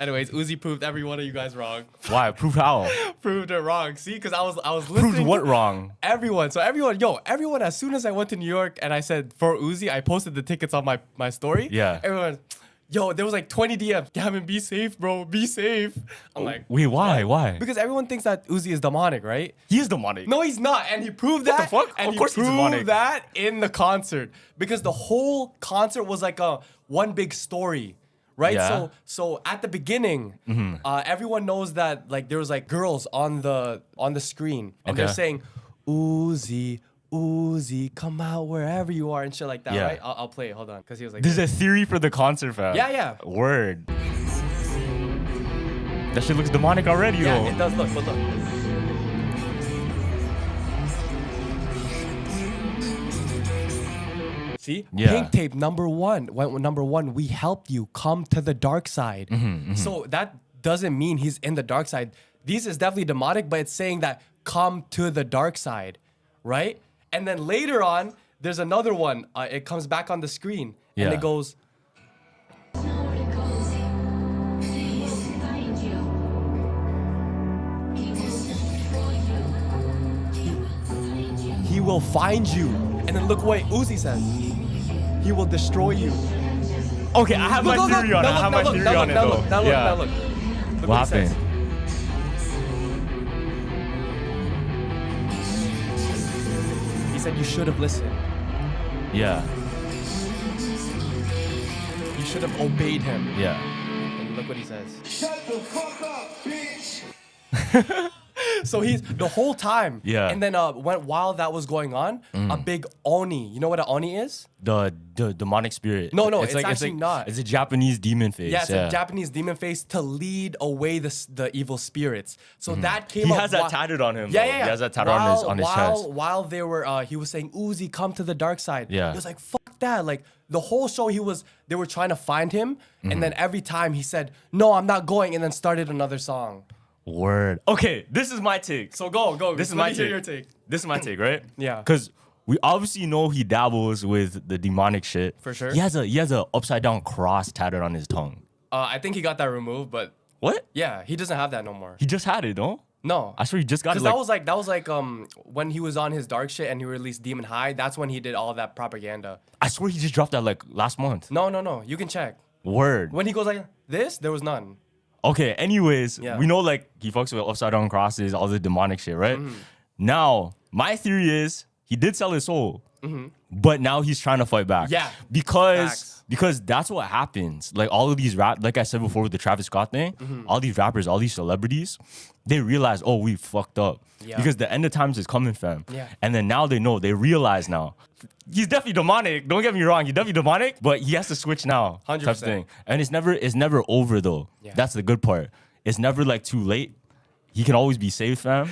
Anyways, Uzi proved every one of you guys wrong. Why? Prove how? Proved it wrong. See, because I was listening. Proved what wrong? Everyone. So everyone. As soon as I went to New York and I said for Uzi, I posted the tickets on my story. Yeah. Everyone. Yo, there was like 20 DMs. Gavin, be safe, bro. Be safe. I'm like, wait, why? what? Why? Because everyone thinks that Uzi is demonic, right? He is demonic. No, he's not. And he proved What that. the fuck? And Of course he he's proved demonic. that in the concert. Because the whole concert was like a one big story. Right? Yeah. So at the beginning, everyone knows that like there was like girls on the screen. And they're Okay. saying, Uzi, Uzi, come out wherever you are and shit like that, Yeah. right? I'll play it. Hold on. Because he was like, This is a theory for the concert, fam. Yeah. Word. That shit looks demonic already, yeah, though. it does look, but look. See? Yeah. Pink tape number one. Number one, we helped you come to the dark side. So that doesn't mean he's in the dark side. These is definitely demonic, but it's saying that come to the dark side, right? And then later on, there's another one. It comes back on the screen and Yeah. it goes, he will find you. And then look what Uzi says. He will destroy you. Okay, I have my theory on it. I have my theory on it, though. Now look. Look What he says. happened? He said you should have listened. Yeah. You should have obeyed him. Yeah. And look what he says. Shut the fuck up, bitch. So he's the whole time. Yeah. And then while that was going on, a big oni. You know what an oni is? The demonic spirit. No, it's actually not. It's a Japanese demon face. Yeah, it's a Japanese demon face to lead away the evil spirits. So that came He up has that while- tattooed on him. Yeah, though. yeah, yeah. He has that tattooed on his chest. While they were, he was saying, Uzi, come to the dark side. Yeah. He was like, fuck that. Like, the whole show, they were trying to find him. And then every time he said, no, I'm not going. And then started another song. Word. Okay, this is my take. So go. This is Let my me hear take. your take. This is my take, right? Yeah. Because we obviously know he dabbles with the demonic shit. For sure. He has a upside down cross tattooed on his tongue. I think he got that removed, but What? yeah, he doesn't have that no more. He just had it, no? No. I swear he just got it. Because that was like when he was on his dark shit and he released Demon High, that's when he did all that propaganda. I swear he just dropped that like last month. No. You can check. Word. When he goes like this, there was none. Okay, anyways, Yeah. we know like he fucks with upside down crosses, all the demonic shit, right? Now, my theory is he did sell his soul, but now he's trying to fight back. Yeah. Because that's what happens. Like all of these like I said before with the Travis Scott thing, all these rappers, all these celebrities, they realize, oh, we fucked up. Yeah. Because the end of times is coming, fam. Yeah. And then now they realize now. He's definitely demonic. Don't get me wrong. He's definitely demonic, but he has to switch now. 100%. Type of thing. And it's never over though. Yeah. That's the good part. It's never like too late. He can always be saved, fam.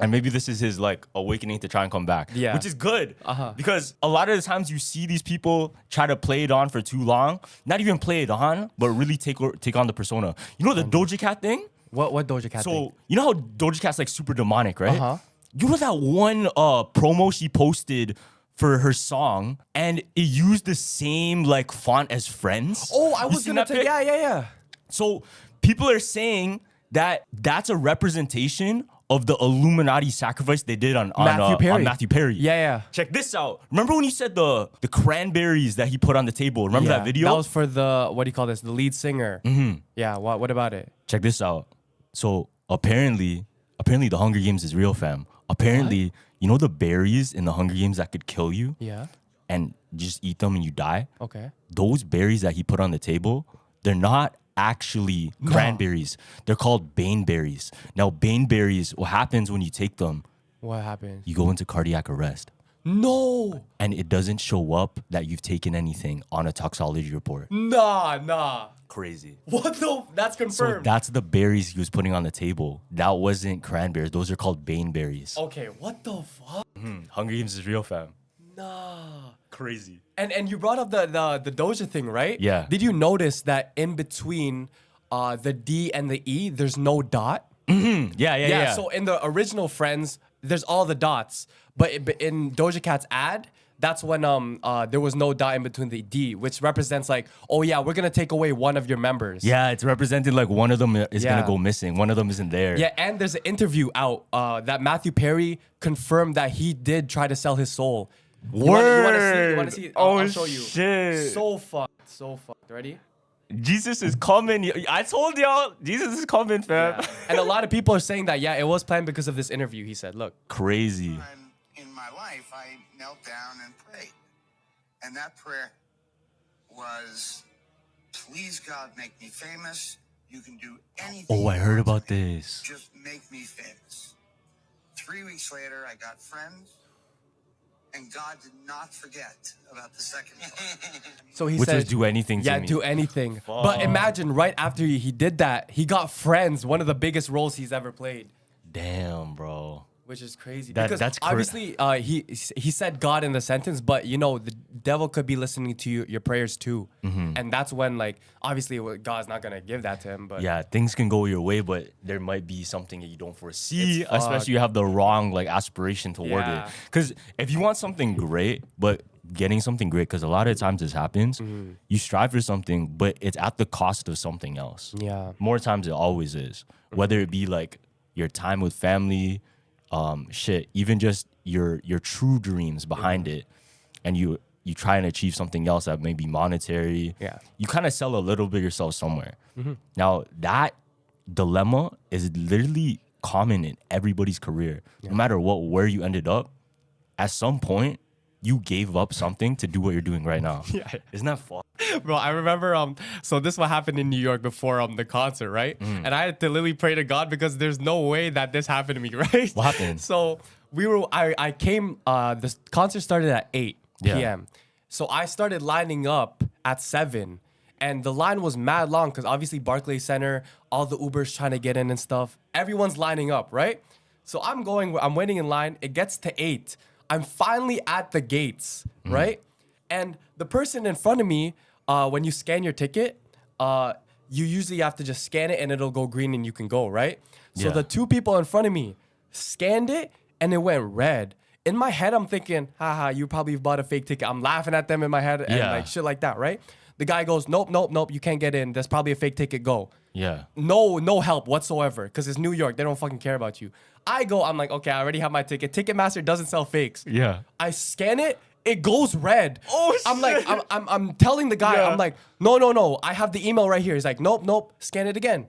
And maybe this is his like awakening to try and come back. Yeah. Which is good. Because a lot of the times you see these people try to play it on for too long. Not even play it on, but really take on the persona. You know the Doja Cat thing? What Doja Cat thing? So you know how Doja Cat's like super demonic, right? Uh-huh. You know that one promo she posted for her song and it used the same like font as Friends? Oh, I You was seen gonna that take. pic? Yeah. So people are saying that that's a representation of the Illuminati sacrifice they did on Matthew Perry. Yeah. Check this out. Remember when you said the cranberries that he put on the table? Remember that video? That was for the, what do you call this? The lead singer. Yeah, what about it? Check this out. So apparently the Hunger Games is real, fam. Apparently, you know the berries in the Hunger Games that could kill you? Yeah. And just eat them and you die? Okay. Those berries that he put on the table, they're not actually cranberries. They're called baneberries. Now, baneberries, what happens when you take them? What happened? You go into cardiac arrest. No. And it doesn't show up that you've taken anything on a toxology report. Nah. Crazy. What the? That's So confirmed. that's the berries he was putting on the table. That wasn't cranberries. Those are called baneberries. Okay, what the fuck? Hunger Games is real, fam. Nah. Crazy. And you brought up the Doja thing, right? Yeah. Did you notice that in between the D and the E, there's no dot? Yeah. So in the original Friends, there's all the dots, but in Doja Cat's ad, that's when there was no dot in between the D, which represents like, oh yeah, we're gonna take away one of your members. Yeah, it's represented like one of them is Yeah. gonna go missing. One of them isn't there. Yeah, and there's an interview out that Matthew Perry confirmed that he did try to sell his soul. Word. You want to see? Oh, I'll show you. shit. So fucked. So fucked. Ready? Jesus is coming. I told y'all, Jesus is coming, fam. Yeah. And a lot of people are saying that, yeah, it was planned because of this interview. He said, look. Crazy. time in my life, I knelt down and prayed. And that prayer was, please, God, make me famous. You can do anything. Oh, I you heard want to about me. this. Just make me famous. 3 weeks later, I got friends. And God did not forget about the second part. So he Which said, was do anything to yeah, me. do anything. But imagine right after he did that, he got Friends, one of the biggest roles he's ever played. Damn, bro. Which is crazy. That- because that's obviously he said God in the sentence, but you know, the devil could be listening to your prayers too. And that's when like obviously God's not gonna give that to him. But Yeah, things can go your way, but there might be something that you don't foresee, It's fucked. especially you have the wrong like aspiration toward Yeah. it. Because if you want something great, but getting something great, because a lot of times this happens, you strive for something, but it's at the cost of something else. Yeah. More times it always is. Whether it be like your time with family, even just your true dreams behind it, and you try and achieve something else that may be monetary. Yeah. You kind of sell a little bit yourself somewhere. Now that dilemma is literally common in everybody's career. No matter where you ended up, at some point you gave up something to do what you're doing right now. Yeah. Isn't that fun? Bro, I remember so this what happened in New York before the concert, right? And I had to literally pray to God because there's no way that this happened to me, right? What happened? So I came the concert started at 8 p.m. So I started lining up at 7. And the line was mad long because obviously Barclays Center, all the Ubers trying to get in and stuff. Everyone's lining up, right? So I'm waiting in line. It gets to 8. I'm finally at the gates, right? And the person in front of me, when you scan your ticket, you usually have to just scan it and it'll go green and you can go, right? So Yeah. the two people in front of me scanned it and it went red. In my head, I'm thinking, haha, you probably bought a fake ticket. I'm laughing at them in my head and Yeah. like shit like that, right? The guy goes, nope, you can't get in. That's probably a fake ticket. Go. Yeah. No help whatsoever because it's New York. They don't fucking care about you. I'm like, okay, I already have my ticket. Ticketmaster doesn't sell fakes. Yeah. I scan it. It goes red. Oh, I'm like, shit. I'm telling the guy, Yeah. I'm like, no. I have the email right here. He's like, nope. Scan it again.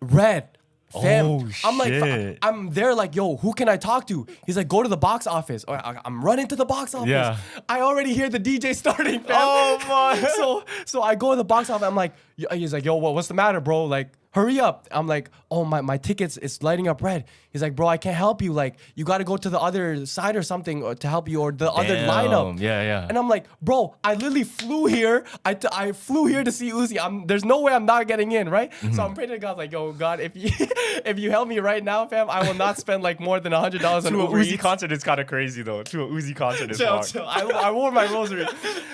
Red. Fam. Oh, I'm like, shit. I'm there like, yo, who can I talk to? He's like, go to the box office. I'm running to the box office. Yeah. I already hear the DJ starting, fam. Oh, my. So I go to the box office. I'm like, he's like, yo, what's the matter, bro? Like, hurry up. I'm like, oh, my tickets, it's lighting up red. He's like, bro, I can't help you. Like, you got to go to the other side or something to help you or the other lineup. Yeah. And I'm like, bro, I literally flew here. I flew here to see Uzi. There's no way I'm not getting in, right? So I'm praying to God, like, yo, God, if you help me right now, fam, I will not spend like more than $100 on To a Uber Uzi Eats. concert, it's kind of crazy though. To a Uzi concert, it's hard. Chill. I wore my rosary.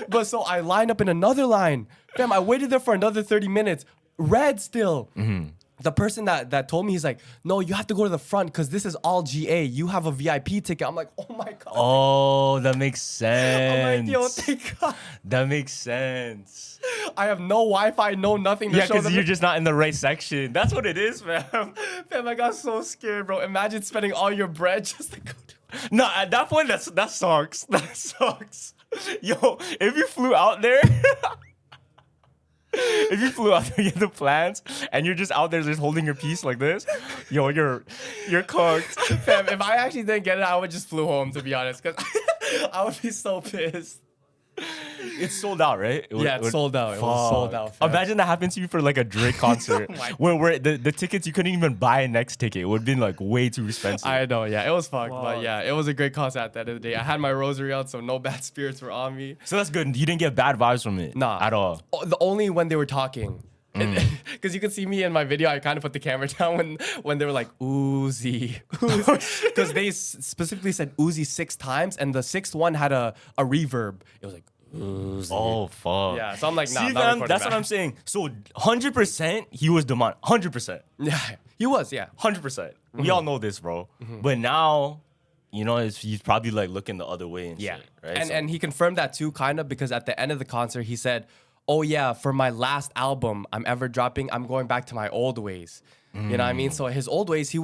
But so I lined up in another line. Fam, I waited there for another 30 minutes. Red still. The person that told me, he's like, no, you have to go to the front because this is all GA. You have a VIP ticket. I'm like, oh my God. Oh, that makes sense. I'm like, yo, thank God. That makes sense. I have no Wi-Fi, no nothing to Yeah, show because them. you're just not in the right section. That's what it is, fam. Fam, I got so scared, bro. Imagine spending all your bread just to go to... No, at that point, that sucks. That sucks. Yo, if you flew out there... If you flew out there, you have the plans, and you're just out there just holding your piece like this, yo, you're cooked. Fam, if I actually didn't get it, I would just flew home, to be honest, because I would be so pissed. It's sold out, right? It's sold out. It was sold out, fam. Imagine that happened to you for like a Drake concert, Oh my where the tickets you couldn't even buy a next ticket. It would have been like way too expensive. I know, yeah, it was fucked, but yeah, it was a great concert at the end of the day. I had my rosary out, so no bad spirits were on me. So that's good. You didn't get bad vibes from it, Nah, at all. The only when they were talking. Because you could see me in my video, I kind of put the camera down when they were like Uzi, because they specifically said Uzi 6 times, and the 6th one had a reverb. It was like Uzi. Oh fuck. Yeah, so I'm like, nah, See, not fam, recording that's that. what I'm saying. So 100% he was demonic. 100%. Yeah, he was, yeah. 100%. We all know this, bro. But now he's probably like looking the other way and Yeah. shit, right? And he confirmed that too, kind of, because at the end of the concert, he said, oh, yeah, for my last album I'm ever dropping, I'm going back to my old ways. You know what I mean? So his old ways,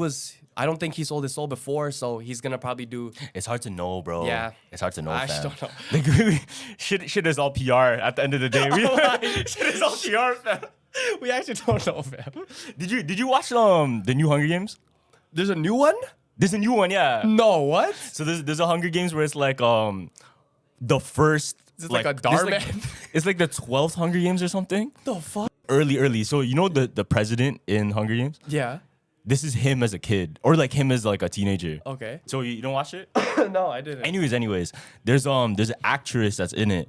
I don't think he sold his soul before, so he's going to probably do. It's hard to know, bro. Yeah. It's hard to know, I fam. just don't know. Like, shit is all PR at the end of the day. Shit is all PR, fam. We actually don't know, fam. Did you watch the new Hunger Games? There's a new one? There's a new one, yeah. No, what? So there's a Hunger Games where it's like the first. Is it like a Darman? It's like the 12th Hunger Games or something. The fuck? Early. So you know the president in Hunger Games? Yeah. This is him as a kid, or like him as like a teenager. Okay. So you don't watch it? No, I didn't. Anyways, there's an actress that's in it,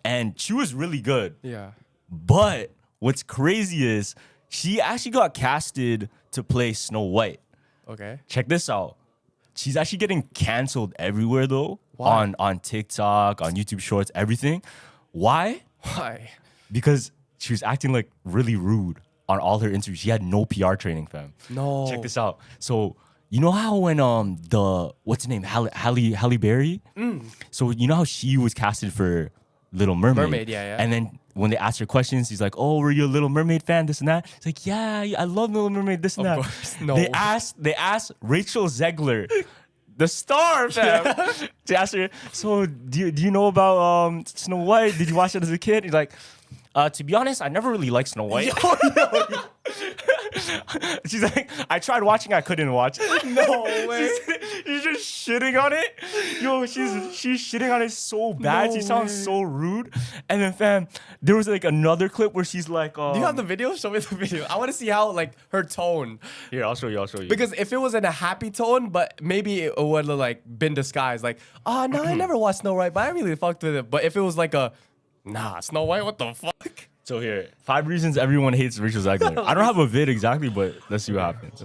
and she was really good. Yeah. But what's crazy is she actually got casted to play Snow White. Okay. Check this out. She's actually getting canceled everywhere though. Why? On TikTok, on YouTube Shorts, everything. Why? Why? Because she was acting like really rude on all her interviews. She had no PR training, fam. No. Check this out. So you know how when what's her name, Halle Berry? So you know how she was casted for Little Mermaid? Mermaid, yeah. And then when they asked her questions, he's like, "Oh, were you a Little Mermaid fan? This and that." It's like, "Yeah, I love Little Mermaid. This and that." Of course, no. They asked Rachel Zegler, the star, fam, to ask her. So do you know about Snow White? Did you watch it as a kid? He's like, to be honest, I never really liked Snow White. She's like, I tried watching, I couldn't watch. No way. She's just shitting on it. Yo, she's shitting on it so bad. No She sounds way. so rude. And then, fam, there was like another clip where she's like, Do you have the video? Show me the video. I want to see how, like, her tone. Here, I'll show you. Because if it was in a happy tone, but maybe it would have, like, been disguised. Like, oh, no, I never watched Snow White, but I really fucked with it. But if it was like nah, Snow White, what the fuck? So here, 5 reasons everyone hates Rachel Zegler. I don't have a vid exactly, but let's see what happens.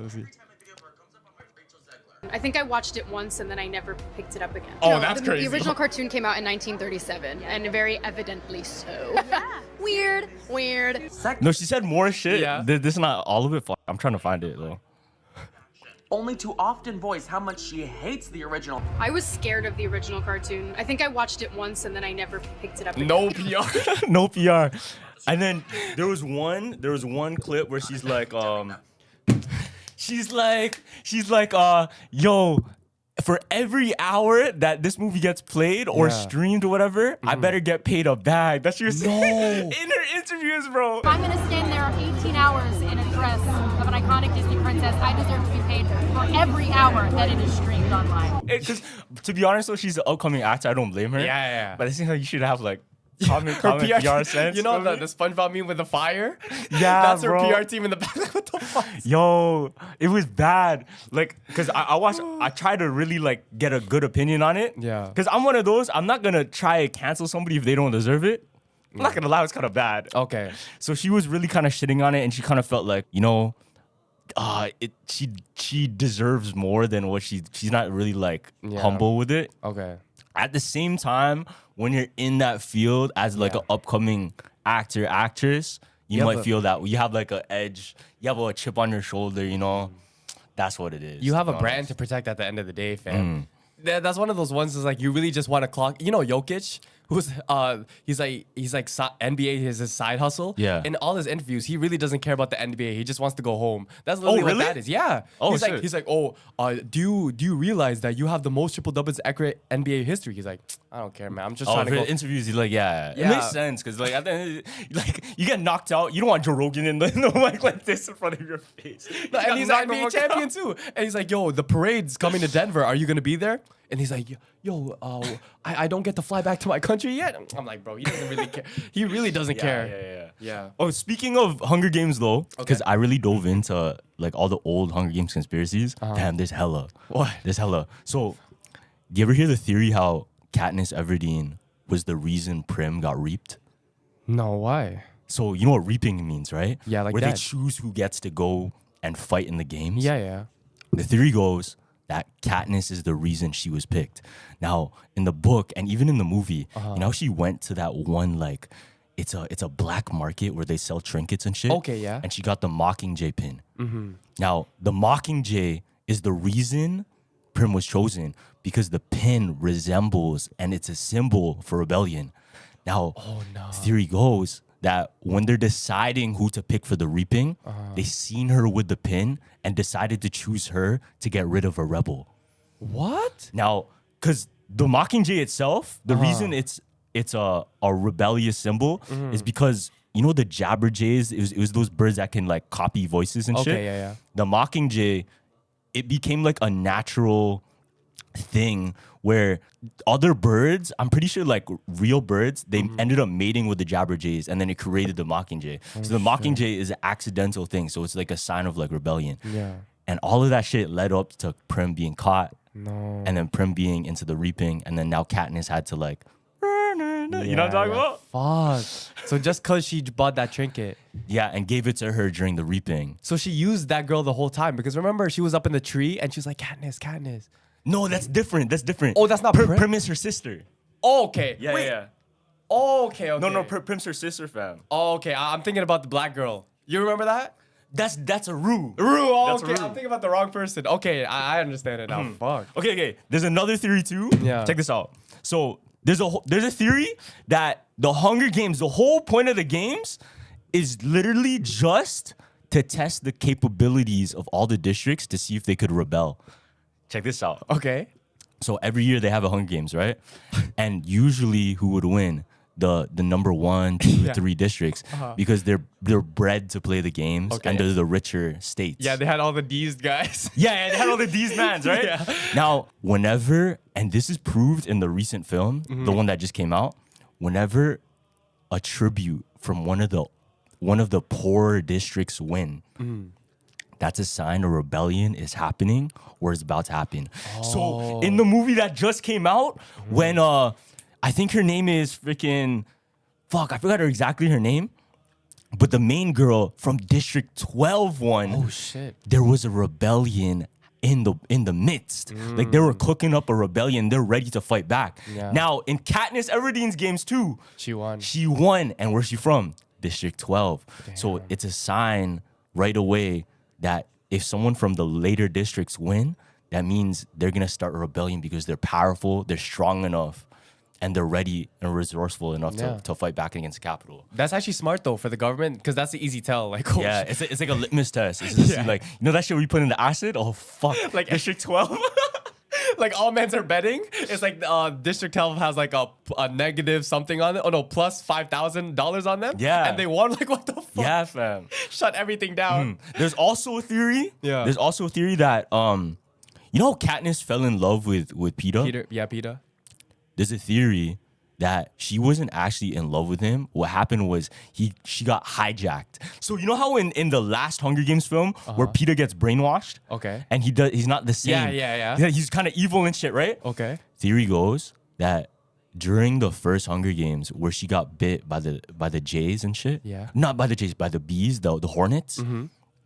I think I watched it once and then I never picked it up again. Oh, that's crazy. The original cartoon came out in 1937, and very evidently so. Weird. No, she said more shit. Yeah. This is not all of it. I'm trying to find it though. Only to often voice how much she hates the original. I was scared of the original cartoon. I think I watched it once and then I never picked it up again. No PR. No PR. And then there was one clip where she's like, yo, for every hour that this movie gets played or streamed or whatever, I better get paid a bag. That's what you're saying in her interviews, bro. If I'm gonna stand there 18 hours in a dress of an iconic Disney princess, I deserve to be paid for every hour that it is streamed online. Because to be honest, though, she's an upcoming actor. I don't blame her. Yeah. But it seems like you should have like common PR sense. You know the SpongeBob meme with the fire? Yeah, That's her bro. PR team in the back. Like, what the fuck? Yo, it was bad. Like, cause I try to really like get a good opinion on it. Yeah. Cause I'm one of those. I'm not gonna try to cancel somebody if they don't deserve it. I'm not gonna lie, it's kind of bad. Okay. So she was really kind of shitting on it, and she kind of felt like, she deserves more than what she's not really like humble with it. Okay. At the same time, when you're in that field as like an upcoming actress, you might feel that you have like an edge, you have a chip on your shoulder, That's what it is. You have to a be brand honest. to protect at the end of the day, fam. That's one of those ones is like you really just want to clock. You know Jokic, who's he's like NBA is his side hustle. Yeah. In all his interviews, he really doesn't care about the NBA. He just wants to go home. That's literally really? what that is. Yeah. Oh, he's shit. like, do you realize that you have the most triple doubles accurate NBA history? He's like, I don't care, man. I'm just trying to for go. interviews, he's like, yeah. It Yeah. makes sense because like at the end, like you get knocked out, you don't want Joe Rogan in the mic like this in front of your face. No, You and got he's an knocked the NBA fuck champion out. too. And he's like, yo, the parade's coming to Denver. Are you gonna be there? And he's like, yo, I don't get to fly back to my country yet. I'm like, bro, he doesn't really care. He really doesn't care. Yeah. Oh, speaking of Hunger Games though, because I really dove into like all the old Hunger Games conspiracies. Damn, there's hella. What? There's hella. So, do you ever hear the theory how Katniss Everdeen was the reason Prim got reaped? No, why? So you know what reaping means, right? Yeah, like where that. they choose who gets to go and fight in the games. Yeah. The theory goes that Katniss is the reason she was picked. Now, in the book and even in the movie, you know, she went to that one like it's a black market where they sell trinkets and shit. Okay, yeah. And she got the Mockingjay pin. Now, the Mockingjay is the reason Prim was chosen because the pin resembles and it's a symbol for rebellion. Now, theory goes that when they're deciding who to pick for the reaping, they seen her with the pin and decided to choose her to get rid of a rebel. What? Now, because the Mockingjay itself, the reason it's a rebellious symbol is because you know the Jabberjays, it was those birds that can like copy voices and shit. Okay, yeah. The Mockingjay, it became like a natural thing where other birds, I'm pretty sure like real birds, they ended up mating with the Jabberjays and then it created the Mockingjay. So the Mockingjay is an accidental thing. So it's like a sign of like rebellion. Yeah. And all of that shit led up to Prim being caught. No. And then Prim being into the reaping. And then now Katniss had to like, you know what I'm talking about? Fuck. So just because she bought that trinket. Yeah, and gave it to her during the reaping. So she used that girl the whole time because remember she was up in the tree and she was like, Katniss. No, that's different. That's different. Oh, that's not Prim? Prim is her sister. Oh, okay. Yeah, Wait. yeah. Oh, okay. No, Prim's her sister, fam. Oh, okay. I'm thinking about the black girl. You remember that? That's a Rue. Rue. Oh, That's okay. Rue. I'm thinking about the wrong person. Okay, I understand it now. Fuck. Okay. There's another theory too. Yeah. Check this out. So there's a theory that the Hunger Games, the whole point of the games, is literally just to test the capabilities of all the districts to see if they could rebel. Check this out. Okay. So every year they have a Hunger Games, right? And usually who would win? The number 1, 2, 3 districts because they're bred to play the games and they're the richer states. Yeah, they had all the D's guys. Yeah, they had all these mans, right? Yeah. Now, whenever, and this is proved in the recent film, the one that just came out, whenever a tribute from one of the poorer districts win, that's a sign a rebellion is happening or is about to happen. So in the movie that just came out, when I think her name is freaking, I forgot exactly her name. But the main girl from District 12 won. Oh shit. There was a rebellion in the midst. Like they were cooking up a rebellion. They're ready to fight back. Yeah. Now in Katniss Everdeen's games too, She won. She won. And where's she from? District 12. So it's a sign right away that if someone from the later districts win, that means they're gonna start a rebellion because they're powerful, they're strong enough, and they're ready and resourceful enough to fight back against the Capitol. That's actually smart though for the government because that's the easy tell. Like, oh, Yeah, shit. it's like a litmus test. It's just like, you know that shit where you put in the acid? Oh, fuck. Like District 12? like all men's are betting. It's like District 12 has like a negative something on it. Oh no, plus $5,000 on them. Yeah. And they won. Like, what the fuck? Yeah, fam. Shut everything down. There's also a theory. Yeah. There's also a theory that, you know how Katniss fell in love with Peeta? Peeta. There's a theory that she wasn't actually in love with him. What happened was she got hijacked. So you know how in the last Hunger Games film where Peeta gets brainwashed? Okay. And he's not the same. Yeah. He's kind of evil and shit, right? Okay. Theory goes that during the first Hunger Games where she got bit by the Jays and shit. Yeah. Not by the Jays, by the bees, the hornets.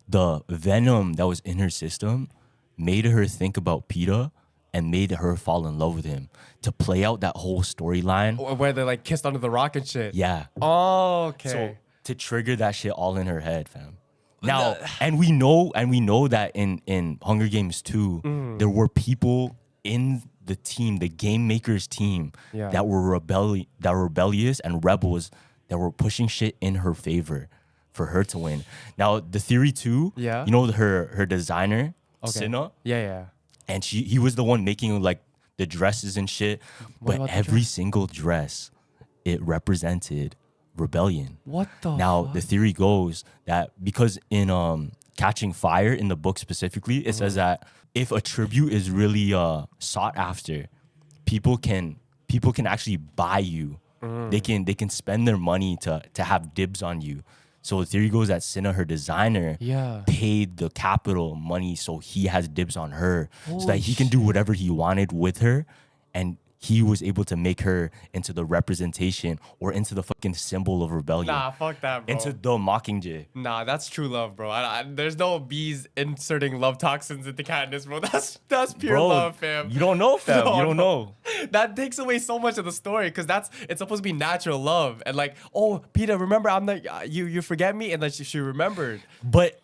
The venom that was in her system made her think about Peeta and made her fall in love with him to play out that whole storyline. Where they like kissed under the rock and shit. Yeah. Oh, okay. So to trigger that shit all in her head, fam. Now, and we know that in Hunger Games 2, there were people in the team, the game makers team, that were rebellious and rebels that were pushing shit in her favor for her to win. Now, the theory too, you know her designer, Cinna? Yeah. And he was the one making like the dresses and shit. But every single dress, it represented rebellion. What the Now, fuck? the theory goes that because in Catching Fire, in the book specifically, it says that if a tribute is really sought after, people can actually buy you. They can spend their money to have dibs on you. So the theory goes that Cinna, her designer, paid the Capitol money so he has dibs on her so that he can do whatever he wanted with her. And he was able to make her into the representation or into the fucking symbol of rebellion. Nah, fuck that, bro. Into the Mockingjay. Nah, that's true love, bro. There's no bees inserting love toxins into Katniss, bro. That's pure love, fam. You don't know, fam. No, You don't know. That takes away so much of the story because it's supposed to be natural love and like, oh, Peeta, remember I'm not you forget me and then she remembered. But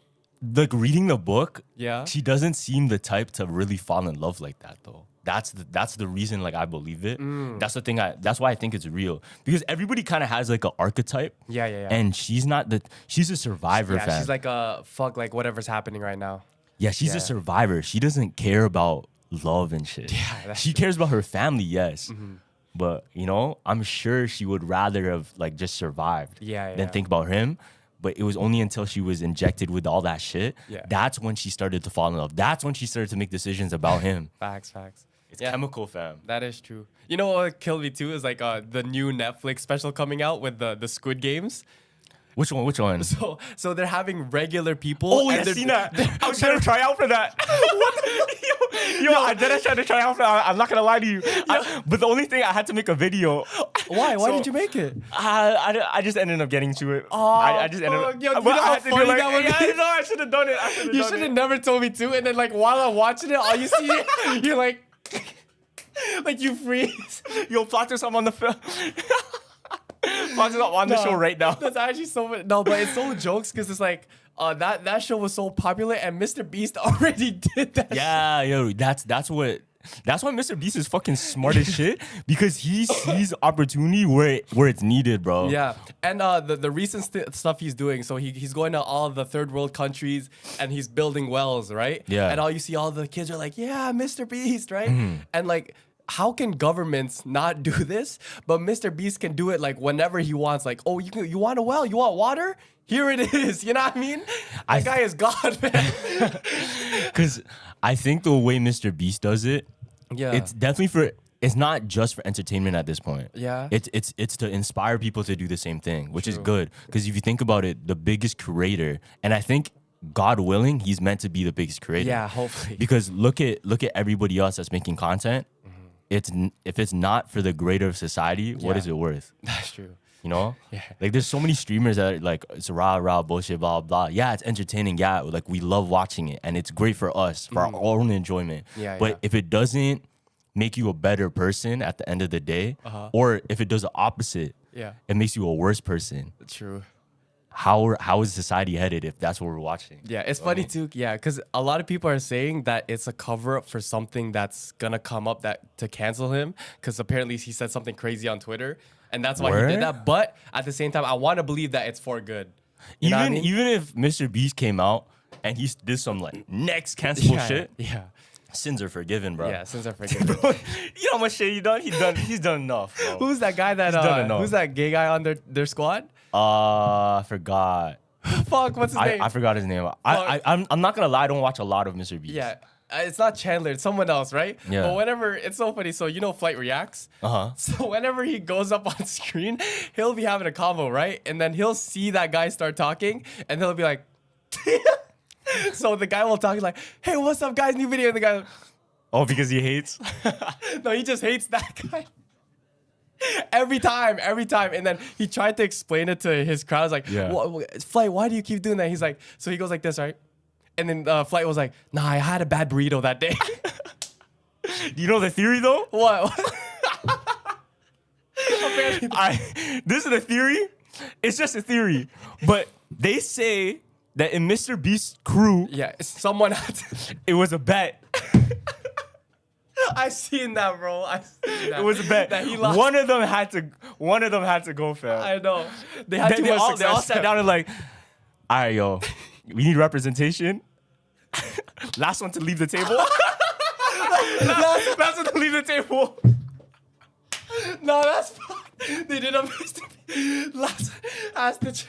like reading the book, Yeah. she doesn't seem the type to really fall in love like that though. That's the reason like I believe it. That's the thing that's why I think it's real. Because everybody kind of has like an archetype. Yeah. And she's a survivor Yeah, fan. she's like a fuck like whatever's happening right now. Yeah, she's Yeah. a survivor. She doesn't care about love and shit. Yeah, that's she cares about her family, yes. But you know, I'm sure she would rather have like just survived Yeah. than think about him. But it was only until she was injected with all that shit. Yeah. That's when she started to fall in love. That's when she started to make decisions about him. Facts. It's chemical, fam. That is true. You know what killed me too is like the new Netflix special coming out with the Squid Games. Which one? So they're having regular people. Oh, and yeah, they're- seen that. I was trying to try out for that. Yo, I did try to try out for that. I'm not gonna lie to you. But the only thing I had to make a video. Why? Why So- did you make it? I just ended up getting to it. Oh, I just ended up. fuck. Yo, you but know I how had to do funny like, that would yeah, be? no, I should have done it. You should have never told me to. And then like while I'm watching it, all you see, you're like, like you freeze. Yo, plot this up on the film. Plot this up on the show right now. That's actually so funny. No, but it's so jokes because it's like that show was so popular and Mr. Beast already did that. Yeah, yo, that's why Mr. Beast is fucking smart as shit because he sees opportunity where it's needed, bro. Yeah, and the recent stuff he's doing, so he's going to all the third world countries and he's building wells, right? Yeah. And all you see, all the kids are like, yeah, Mr. Beast, right? And like, how can governments not do this? But Mr. Beast can do it like whenever he wants. Like, oh, you want a well? You want water? Here it is. You know what I mean? That guy is God, man. Because I think the way Mr. Beast does it, Yeah. it's definitely it's not just for entertainment at this point. Yeah. It's to inspire people to do the same thing, which is True. good. Because if you think about it, the biggest creator, and I think God willing, he's meant to be the biggest creator. Yeah, hopefully. Because look at everybody else that's making content. If it's not for the greater of society, what Yeah. is it worth? That's true. You know? Yeah. Like there's so many streamers that are like it's rah bullshit, blah blah. Yeah, it's entertaining. Yeah, like we love watching it and it's great for us, for our own enjoyment. Yeah, But yeah. if it doesn't make you a better person at the end of the day, or if it does the opposite, Yeah. it makes you a worse person. True. How is society headed if that's what we're watching? Yeah, it's funny too. Yeah, because a lot of people are saying that it's a cover up for something that's gonna come up to cancel him. Because apparently he said something crazy on Twitter, and that's why he Word? did that. But at the same time, I want to believe that it's for good. You know what I mean? Even if Mr. Beast came out and he did some like next cancelable shit, Yeah, sins are forgiven, bro. yeah. Since I forget. You know how much shit he's done enough, bro. Who's that guy that? done enough. Who's that gay guy on their squad? I forgot. Fuck, what's his name? I forgot his name. I'm not gonna lie, I don't watch a lot of Mr. Beast. Yeah. It's not Chandler, it's someone else, right? Yeah. But whenever, it's so funny. So, you know, Flight reacts. Uh-huh. So, whenever he goes up on screen, he'll be having a convo, right? And then he'll see that guy start talking, and he'll be like, so the guy will talk, he's like, hey, what's up, guys? New video. And the guy, Oh, because he hates? no, he just hates that guy. Every time. And then he tried to explain it to his crowd. I was like, Yeah. Flight, why do you keep doing that? He's like, so he goes like this, right? And then Flight was like, nah, I had a bad burrito that day. Do you know the theory though? What? Apparently, This is the theory. It's just a theory. But they say that in Mr. Beast's crew, yeah, someone had to. it was a bet. I seen that, bro. I seen that. It was a bet. That he lost. One of them had to go, fam. I know. They had too They much all success. sat down and like, all right, yo, we need representation. Last one to leave the table. last one to leave the table. No, that's fine. They did a mistake. Last, ask the.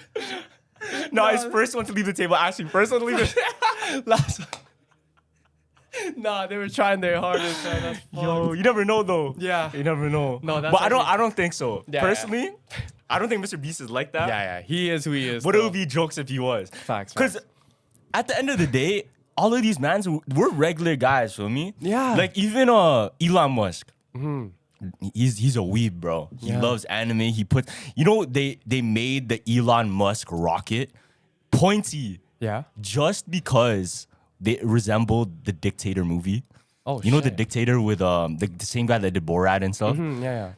No, it's first one to leave the table. Actually, first one to leave the table. Last one. Nah, they were trying their hardest, man. That's Yo, you never know though. Yeah. You never know. No, that's but actually- I don't think so. Yeah, Personally, I don't think Mr. Beast is like that. Yeah, he is who he is. But it though. would be jokes if he was. Facts. Because at the end of the day, all of these mans, we're regular guys, feel me? Yeah. Like even Elon Musk. He's a weeb, bro. He Yeah. loves anime. He puts, they made the Elon Musk rocket pointy Yeah. just because they resembled the Dictator movie. Oh, You know the shit. Dictator with the same guy that did Borat and stuff? Yeah.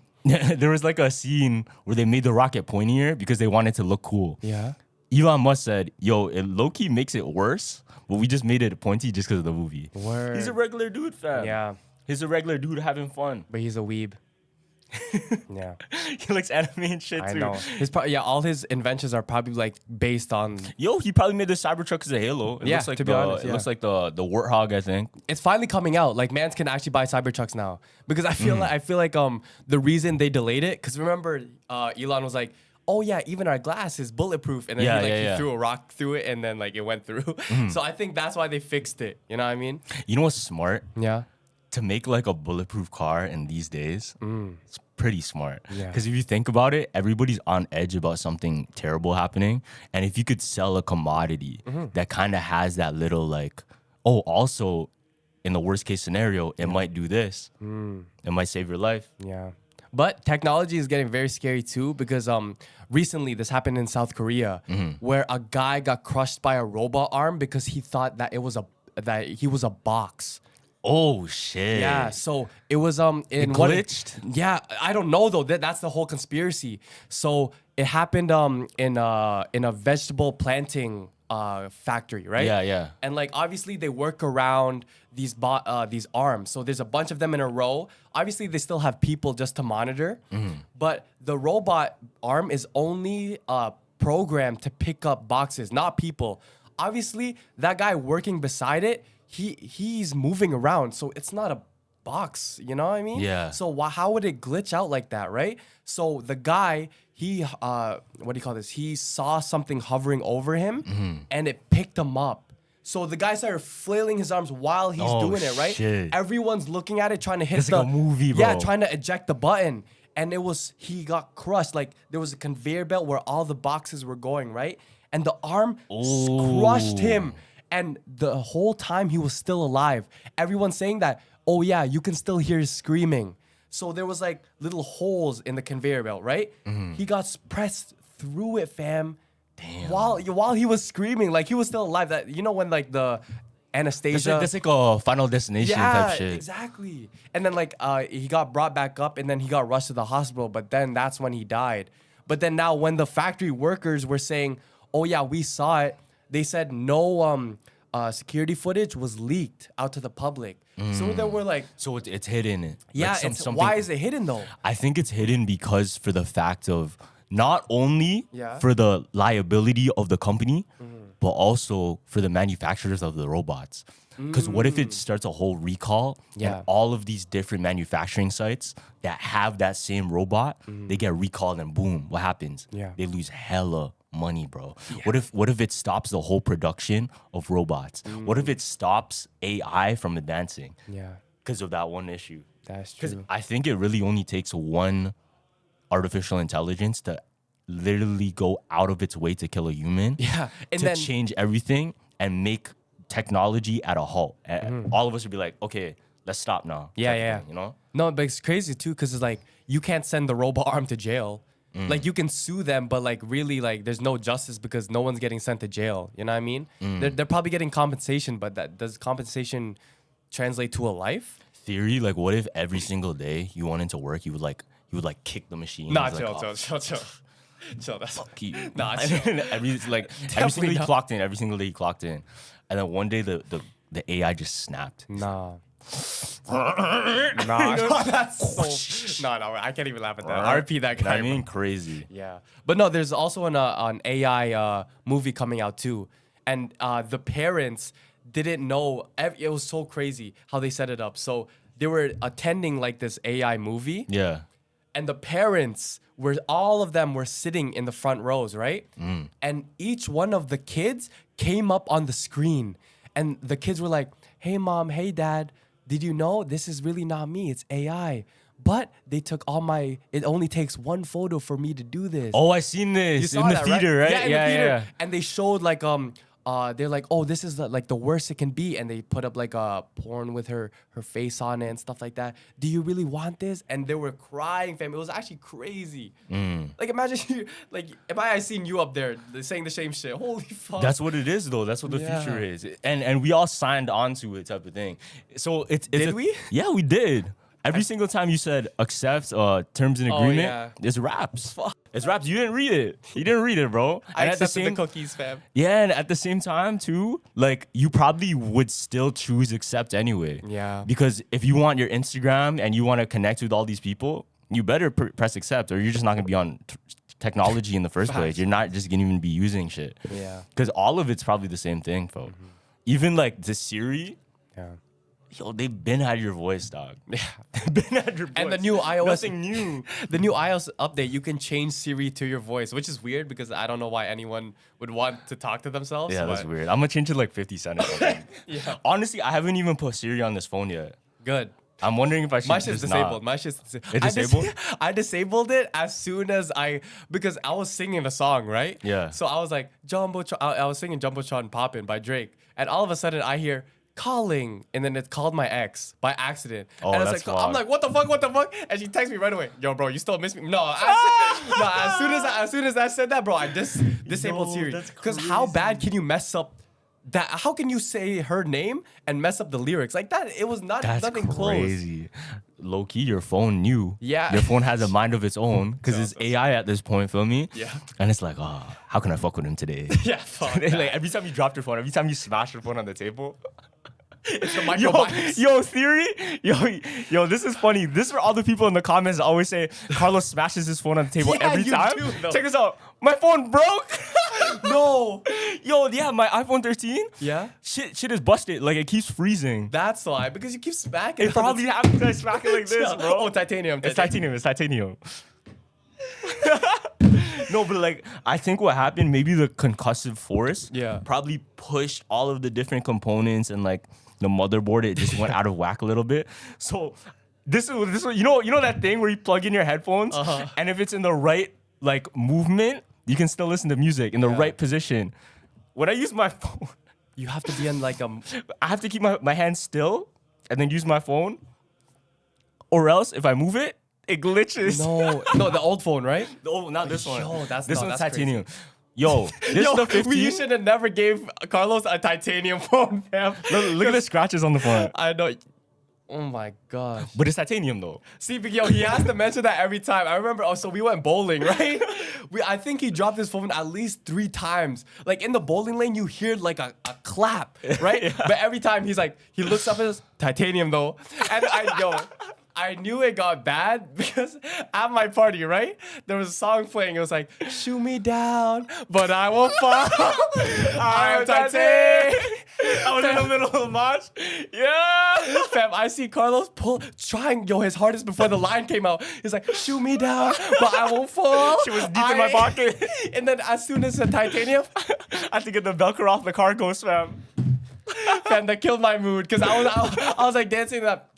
There was like a scene where they made the rocket pointier because they wanted to look cool. Yeah. Elon Musk said, "Yo, it low-key makes it worse, but we just made it pointy just because of the movie." Word. He's a regular dude, fam. Yeah, He's a regular dude having fun. but he's a weeb. Yeah, He likes anime and shit I too. know. All his inventions are probably like based on. Yo, he probably made the Cybertruck as a Halo. It Yeah, looks like to be honest, it yeah. looks like the Warthog, I think. It's finally coming out. Like, mans can actually buy Cybertrucks now because I feel like the reason they delayed it, because remember Elon was like, oh yeah, even our glass is bulletproof, and then he threw a rock through it, and then like it went through. So I think that's why they fixed it. You know what I mean? You know what's smart? Yeah. To make like a bulletproof car in these days, it's pretty smart. Yeah. Because if you think about it, everybody's on edge about something terrible happening. And if you could sell a commodity that kind of has that little like, oh, also in the worst case scenario, it might do this. It might save your life. Yeah. But technology is getting very scary too, because recently this happened in South Korea where a guy got crushed by a robot arm because he thought that he was a box. Oh shit. Yeah, so it was in It what- glitched? Yeah, I don't know though. That's the whole conspiracy. So it happened in a vegetable planting factory, right? Yeah, yeah. And like obviously they work around these arms. So there's a bunch of them in a row. Obviously they still have people just to monitor, but the robot arm is only programmed to pick up boxes, not people. Obviously that guy working beside it, he's moving around, so it's not a box, you know what I mean? Yeah. So how would it glitch out like that, right? So the guy, he what do you call this? He saw something hovering over him, and it picked him up. So the guy started flailing his arms while he's doing it, right? Shit. Everyone's looking at it, trying to hit It's like a movie, bro. Yeah, trying to eject the button. And he got crushed. Like there was a conveyor belt where all the boxes were going, right? And the arm crushed him. And the whole time he was still alive. Everyone's saying that, oh yeah, you can still hear screaming. So there was like little holes in the conveyor belt, right? He got pressed through it, fam. Damn. While he was screaming, like he was still alive. That when like the anesthesia. That's like a Final Destination type shit. Exactly. And then like he got brought back up, and then he got rushed to the hospital. But then that's when he died. But then now when the factory workers were saying, oh yeah, we saw it, they said no security footage was leaked out to the public. So then we're like, So it's hidden. yeah, Like something- why is it hidden though? I think it's hidden because for the fact of not only Yeah. for the liability of the company, but also for the manufacturers of the robots. Because what if it starts a whole recall Yeah. and all of these different manufacturing sites that have that same robot, they get recalled and boom, what happens? Yeah. They lose hella money, bro. What if it stops the whole production of robots? What if it stops AI from advancing? Yeah, Because of that one issue. that's Because true. I think it really only takes one artificial intelligence to literally go out of its way to kill a human. Yeah, and to then change everything and make technology at a halt. And all of us would be like, okay, let's stop now. Yeah, type of yeah. thing, you know? No, but it's crazy too, because it's like you can't send the robot arm to jail. Like you can sue them, but like really, like there's no justice because no one's getting sent to jail. You know what I mean? They're probably getting compensation, but does compensation translate to a life? Theory, like what if every single day you went into work, you would kick the machine? Nah, It's like, chill. Chill. That's fuck you. Nah, And chill. then every single Definitely day he not. clocked in, every single day he clocked in. And then one day the AI just snapped. Nah. That's so. No, I can't even laugh at that. I repeat that guy. I mean, crazy. Yeah, but no, there's also an AI movie coming out too, and the parents didn't know. It was so crazy how they set it up. So they were attending like this AI movie, Yeah. and the parents all of them were sitting in the front rows, right? And each one of the kids came up on the screen, and the kids were like, "Hey mom, hey dad, did you know this is really not me? It's AI." But they took it only takes one photo for me to do this. Oh, I seen this You saw in the that, theater, right? Yeah, in the theater. And they showed like they're like, oh, this is like the worst it can be, and they put up like a porn with her face on it and stuff like that. Do you really want this? And they were crying, fam. It was actually crazy. Like imagine if I seen you up there saying the same shit. Holy fuck. That's what it is, though. That's what the Yeah. future is, and we all signed on to it, type of thing. So it's Did we? Yeah, we did. Every single time you said accept terms and agreement, yeah. it's raps. It's raps. You didn't read it. You didn't read it, bro. I And accepted the cookies, fam. yeah, and at the same time too, like you probably would still choose accept anyway. Yeah. Because if you want your Instagram and you want to connect with all these people, you better press accept, or you're just not gonna be on technology in the first place. You're not just gonna even be using shit. Yeah. Because all of it's probably the same thing, folks. Even like the Siri, Yeah. yo, they've been had your voice, dog. Yeah. They've been had your voice. And the new iOS, Nothing new. the new iOS update, you can change Siri to your voice, which is weird because I don't know why anyone would want to talk to themselves. Yeah, that's but weird. I'm gonna change it like 50 cents or something. Yeah. Honestly, I haven't even put Siri on this phone yet. Good. I'm wondering if I should My shit's just disabled. not. My shit's disabled. It's disabled? I disabled it as soon as because I was singing a song, right? Yeah. So I was like, I was singing Jumbotron Poppin' by Drake. And all of a sudden I hear calling. And then it called my ex by accident. Oh, and it's that's like, I'm fucked. like, what the fuck? And she texts me right away. Yo, bro, you still miss me? No, as soon as I said that, bro, I disabled Yo, Siri. that's Because how bad can you mess up that? How can you say her name and mess up the lyrics like that? It was That's nothing crazy. Low key, your phone knew. Yeah. Your phone has a mind of its own because it's AI at this point, feel me? Yeah. And it's like, oh, how can I fuck with him today? Yeah, fuck like that. every time you drop your phone, every time you smash your phone on the table. It's the Yo, microbites. yo, Theory, yo, this is funny. This is for all the people in the comments that always say Carlos smashes his phone on the table Yeah, every you time. do, though. Check this out. My phone broke. No. Yo, yeah, my iPhone 13. Yeah? Shit is busted. Like it keeps freezing. That's why. Because you keep smacking. It probably happens to smack it like this, Yeah. bro. Oh, titanium. It's titanium. It's titanium. No, but like I think what happened, maybe the concussive force, Yeah. probably pushed all of the different components and like the motherboard. It just went out of whack a little bit. So this is you know that thing where you plug in your headphones, and if it's in the right like movement, you can still listen to music in the right position. When I use my phone, You have to be in like a. I have to keep my hand still and then use my phone, or else if I move it, it glitches. No, the old phone, right? Oh, not this one. Yo, this no, one's that's titanium. Yo, this is the 15. You should have never gave Carlos a titanium phone, fam. Look at the scratches on the phone. I know. Oh my gosh. But it's titanium though. See, but yo, he has to mention that every time. I remember. Oh, so we went bowling, right? I think he dropped his phone at least 3 times. Like in the bowling lane, you hear like a clap, right? But every time he looks up at his titanium though, and I knew it got bad because at my party, right? There was a song playing. It was like, shoot me down, but I won't fall. I am titanium. I was in the middle of the match. Yeah. Fam, I see Carlos trying his hardest before the line came out. He's like, shoot me down, but I won't fall. She was deep in my pocket. And then as soon as the titanium, I had to get the Velcro off the cargoes, fam. fam, that killed my mood because I was like dancing that.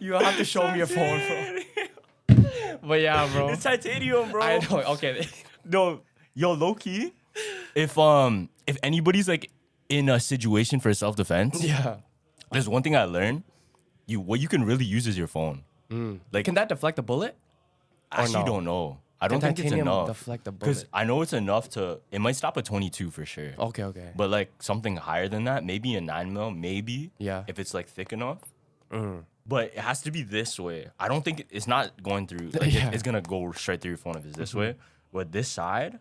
You have to show me your phone, bro. But yeah, bro. It's titanium, bro. I know. Okay. No, yo, low key. If anybody's like in a situation for self-defense, Yeah. there's one thing I learned. What you can really use is your phone. Like Can that deflect a bullet? I actually no? don't know. I don't Can think it's titanium enough. deflect a Because bullet? I know it's enough to. It might stop at 22 for sure. Okay. But like something higher than that, maybe a 9mm, maybe. Yeah. If it's like thick enough. But it has to be this way. I don't think it's not going through. Like, Yeah. it's gonna go straight through your phone if it's this way. But this side,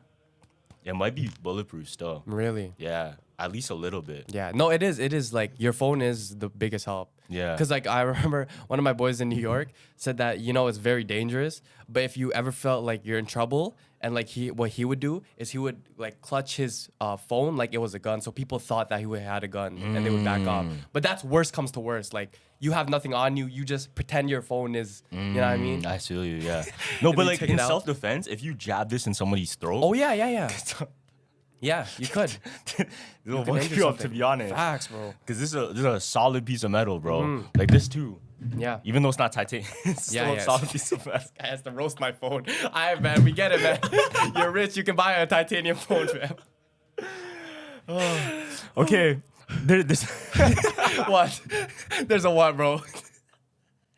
it might be bulletproof still. Really? Yeah, at least a little bit. Yeah, no, it is. It is like your phone is the biggest help. Yeah. Because like I remember one of my boys in New York said that it's very dangerous. But if you ever felt like you're in trouble, and like what he would do is he would like clutch his phone like it was a gun, so people thought that he had a gun and they would back off. But that's worst comes to worst. Like you have nothing on you, you just pretend your phone is. You know what I mean? I feel you. Yeah. No, And but you like take in it out. self-defense, if you jab this in somebody's throat, Oh yeah. Yeah, you could. it'll can fuck injure you up, to something. be honest. Facts, bro. Because this is a solid piece of metal, bro. Like this too. Yeah. Even though it's not titanium, it's still Yeah, a yeah. solid piece of metal. Guy has to roast my phone. Alright, man, we get it, man. You're rich, you can buy a titanium phone, man. Okay. This What? There's a what, bro?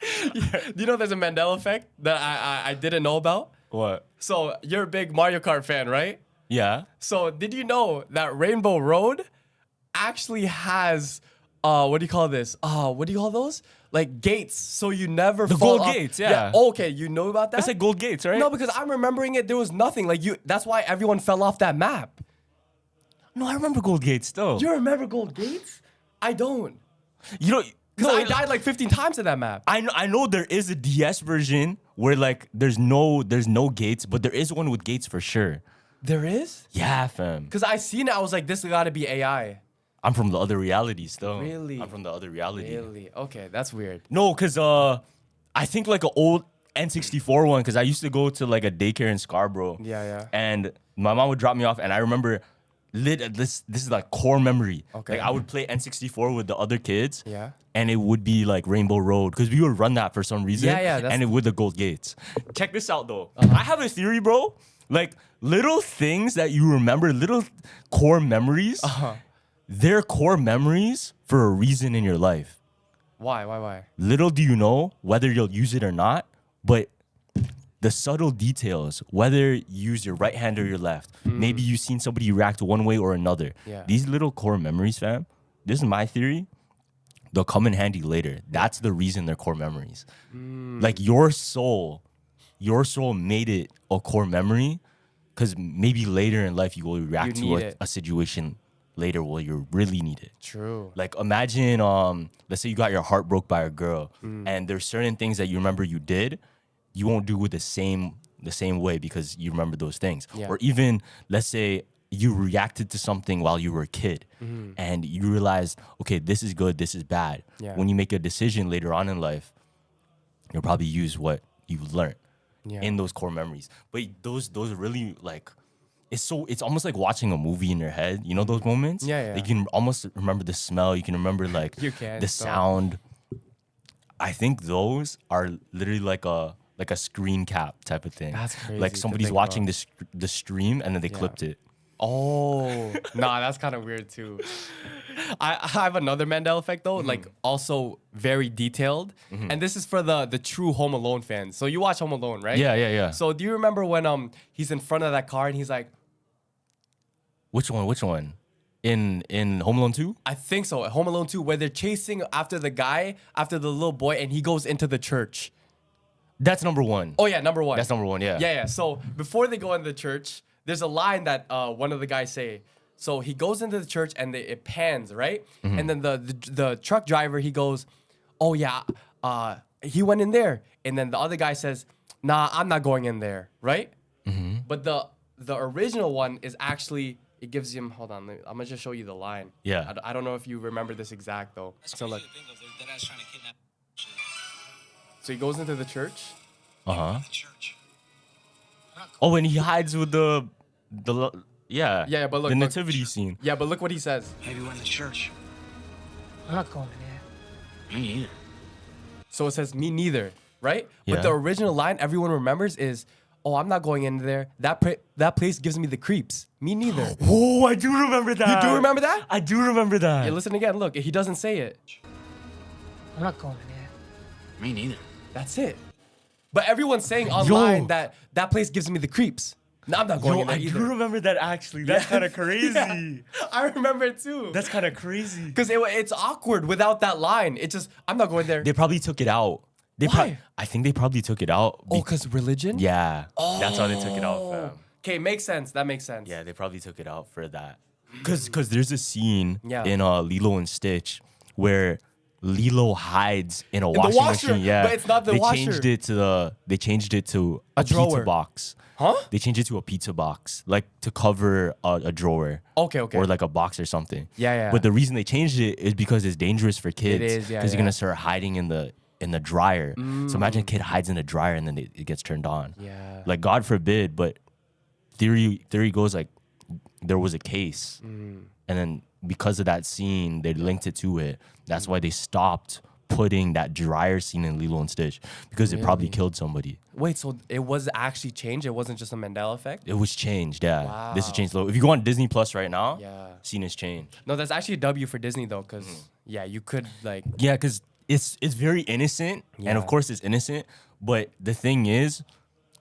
Do you know there's a Mandela effect that I didn't know about? what? So you're a big Mario Kart fan, right? Yeah. So did you know that Rainbow Road actually has what do you call this? What do you call those? Like gates, so you never The fall gold off. gates, yeah. Okay, you know about that? It's like gold gates, right? No, because I'm remembering it. There was nothing. Like that's why everyone fell off that map. No, I remember gold gates still. You remember gold gates? I don't. You know, Because no, I died like 15 times in that map. I know there is a DS version where like there's no gates, but there is one with gates for sure. There is? Yeah, fam. Because I seen it, I was like, this gotta be AI. I'm from the other reality still. Really? I'm from the other reality. Really? Okay, that's weird. No, because I think like an old N64 one, because I used to go to like a daycare in Scarborough. Yeah. And my mom would drop me off, and I remember this is like core memory. Okay. Like I would play N64 with the other kids. Yeah. And it would be like Rainbow Road, because we would run that for some reason. Yeah, that's- And it with the gold gates. Check this out though. I have a theory, bro. Like little things that you remember, little core memories. They're core memories for a reason in your life. Why? Little do you know whether you'll use it or not, but the subtle details, whether you use your right hand or your left, maybe you've seen somebody react one way or another. Yeah. These little core memories, fam, this is my theory, they'll come in handy later. That's the reason they're core memories. Like your soul made it a core memory because maybe later in life you will react You to need it. a situation later where you really need it. True. Like imagine, let's say you got your heart broke by a girl, and there's certain things that you remember you did, you won't do it the same way because you remember those things. Yeah. Or even let's say you reacted to something while you were a kid, and you realized, okay, this is good, this is bad. Yeah. When you make a decision later on in life, you'll probably use what you learned in those core memories. But those really like. It's almost like watching a movie in your head. You know those moments? Yeah. Like you can almost remember the smell. You can remember like You can, the so- sound. I think those are literally like a screen cap type of thing. That's crazy Like to somebody's think watching about. the stream and then they clipped it. Oh, nah, that's kind of weird too. I have another Mandela effect though, like also very detailed. And this is for the true Home Alone fans. So you watch Home Alone, right? Yeah. So do you remember when he's in front of that car and he's like, Which one? In Home Alone 2? I think so, at Home Alone 2, where they're chasing after the guy, after the little boy, and he goes into the church. That's number 1. Oh yeah, number 1. That's number 1, yeah. Yeah. So before they go into the church, there's a line that one of the guys say. So he goes into the church and it pans, right? And then the truck driver, he goes, oh yeah, he went in there. And then the other guy says, nah, I'm not going in there, right? But the original one is actually, it gives him, hold on, I'm gonna just show you the line. Yeah. I don't know if you remember this exact though. So look, so he goes into the church. Uh-huh. Oh, and he hides with the Yeah, but look, the look. nativity scene. Yeah, but look what he says. Maybe we're in the church. I'm not going in there. Me either. So it says, me neither, right? Yeah. But the original line everyone remembers is, oh, I'm not going in there. That place gives me the creeps. Me neither. Oh, I do remember that. You do remember that? I do remember that. Yeah, listen again. Look, he doesn't say it. I'm not going in there. Me neither. That's it. But everyone's saying online that place gives me the creeps. No, I'm not going in there I either. do remember that actually. That's kind of crazy. Yeah, I remember it too. That's kind of crazy. Because it's awkward without that line. It's just, I'm not going there. They probably took it out. Why? I think they probably took it out. Oh, because religion? Yeah. That's why they took it out, fam. Okay, makes sense. That makes sense. Yeah, they probably took it out for that. Because there's a scene Yeah. in Lilo and Stitch where Lilo hides in a the washing washer, machine. Yeah, but it's not the they washer. changed it to a pizza drawer. box. Huh? They changed it to a pizza box, like to cover a drawer. Okay. Or like a box or something. Yeah. But the reason they changed it is because it's dangerous for kids. is, yeah, Because they're yeah. gonna start hiding in the dryer. So imagine a kid hides in the dryer and then it gets turned on. Yeah. Like God forbid, but theory goes like there was a case, and then because of that scene, they linked it to it. That's why they stopped putting that dryer scene in Lilo and Stitch because it probably killed somebody. Wait, so it was actually changed? It wasn't just a Mandela effect? It was changed, yeah. Wow. This is changed. If you go on Disney Plus right now, Yeah. scene is changed. No, that's actually a W for Disney though, because yeah, you could like Yeah, because it's very innocent, and of Yeah. course it's innocent. But the thing is,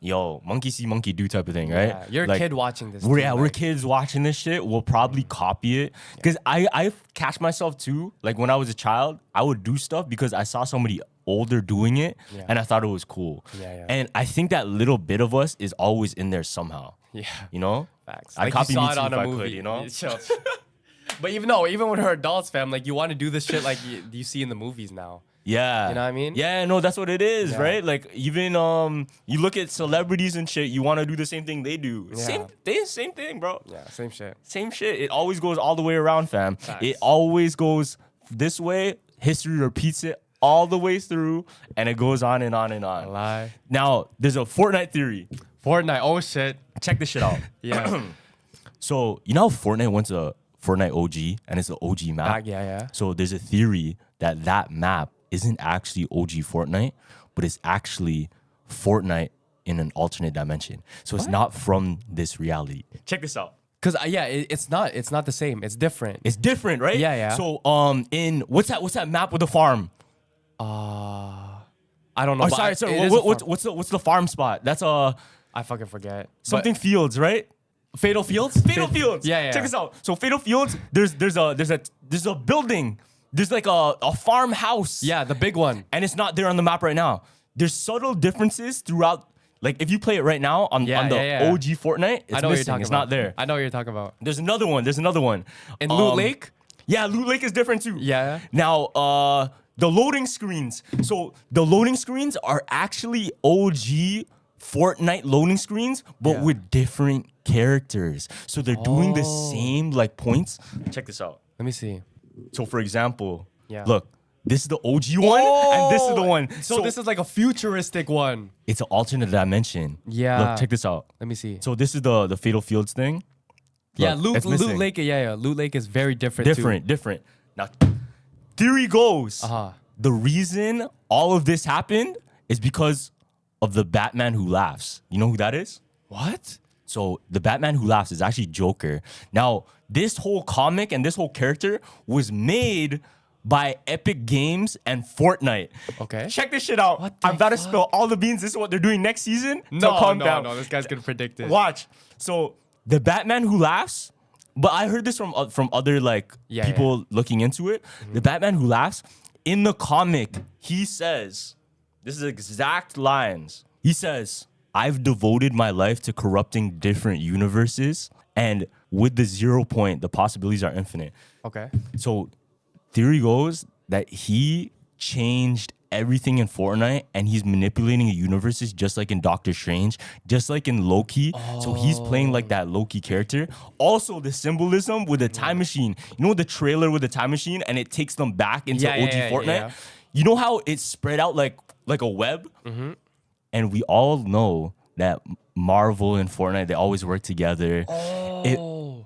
yo, monkey see, monkey do type of thing, right? Yeah, you're a kid watching this. We're, too, we're like- kids watching this shit. We'll probably copy it. Because I catch myself too. Like when I was a child, I would do stuff because I saw somebody older doing it and I thought it was cool. Yeah. And I think that little bit of us is always in there somehow. Yeah. You know? Facts. I'd Like copy you saw me it too on if a I movie. could, you know? Chill. But even when we're adults, fam, like you want to do this shit like you see in the movies now. Yeah. You know what I mean? Yeah, no, that's what it is, Yeah. right? Like even you look at celebrities and shit, you want to do the same thing they do. Yeah. Same thing, bro. Yeah, same shit. Same shit. It always goes all the way around, fam. Facts. It always goes this way. History repeats it all the way through, and it goes on and on and on. Lie. Now, there's a Fortnite theory. Fortnite. Oh shit. Check this shit out. Yeah. So, you know how Fortnite went to Fortnite OG, and it's the OG map? yeah. So, there's a theory that map isn't actually OG Fortnite, but it's actually Fortnite in an alternate dimension. So, it's not from this reality. Check this out. Cause it's not the same. It's different. It's different, right? Yeah. So, in what's that map with the farm? I don't know. Oh, but sorry. it is a What's the farm spot? That's I fucking forget. something fields, right? But Fatal Fields. Fatal Fields. Yeah. Check this out. So Fatal Fields, there's a building. There's like a farmhouse. Yeah, the big one. And it's not there on the map right now. There's subtle differences throughout. Like if you play it right now on the Yeah. OG Fortnite, it's I know what you're missing. talking It's about. not there. I know what you're talking about. There's another one. In Loot Lake. Yeah, Loot Lake is different too. Yeah. Now, the loading screens. So the loading screens are actually OG Fortnite loading screens, but Yeah. with different characters. So they're doing the same like points. Check this out. Let me see. So for example, Yeah. look, this is the OG one, and this is the one. So this is like a futuristic one. it's an alternate dimension. Yeah. Look, check this out. Let me see. So this is the Fatal Fields thing. Yeah, Look, it's Loot missing. Lake. Yeah. Loot Lake is very different. Different. Now, theory goes, the reason all of this happened is because of the Batman who laughs. You know who that is? What? So the Batman who laughs is actually Joker. Now, this whole comic and this whole character was made by Epic Games and Fortnite. Okay. Check this shit out. What the I'm about to fuck? spill all the beans. This is what they're doing next season. So No, calm down. no. This guy's gonna predict it. Watch. So the Batman who laughs, but I heard this from other like Yeah, people looking into it. The Batman who laughs in the comic, he says, this is exact lines. He says, "I've devoted my life to corrupting different universes, and with the 0 point, the possibilities are infinite." Okay. So theory goes that he changed everything in Fortnite and he's manipulating the universes just like in Doctor Strange, just like in Loki. So he's playing like that Loki character. Also, the symbolism with the time machine. You know the trailer with the time machine and it takes them back into Yeah, OG Fortnite? yeah. You know how it's spread out like a web? And we all know that Marvel and Fortnite, they always work together. It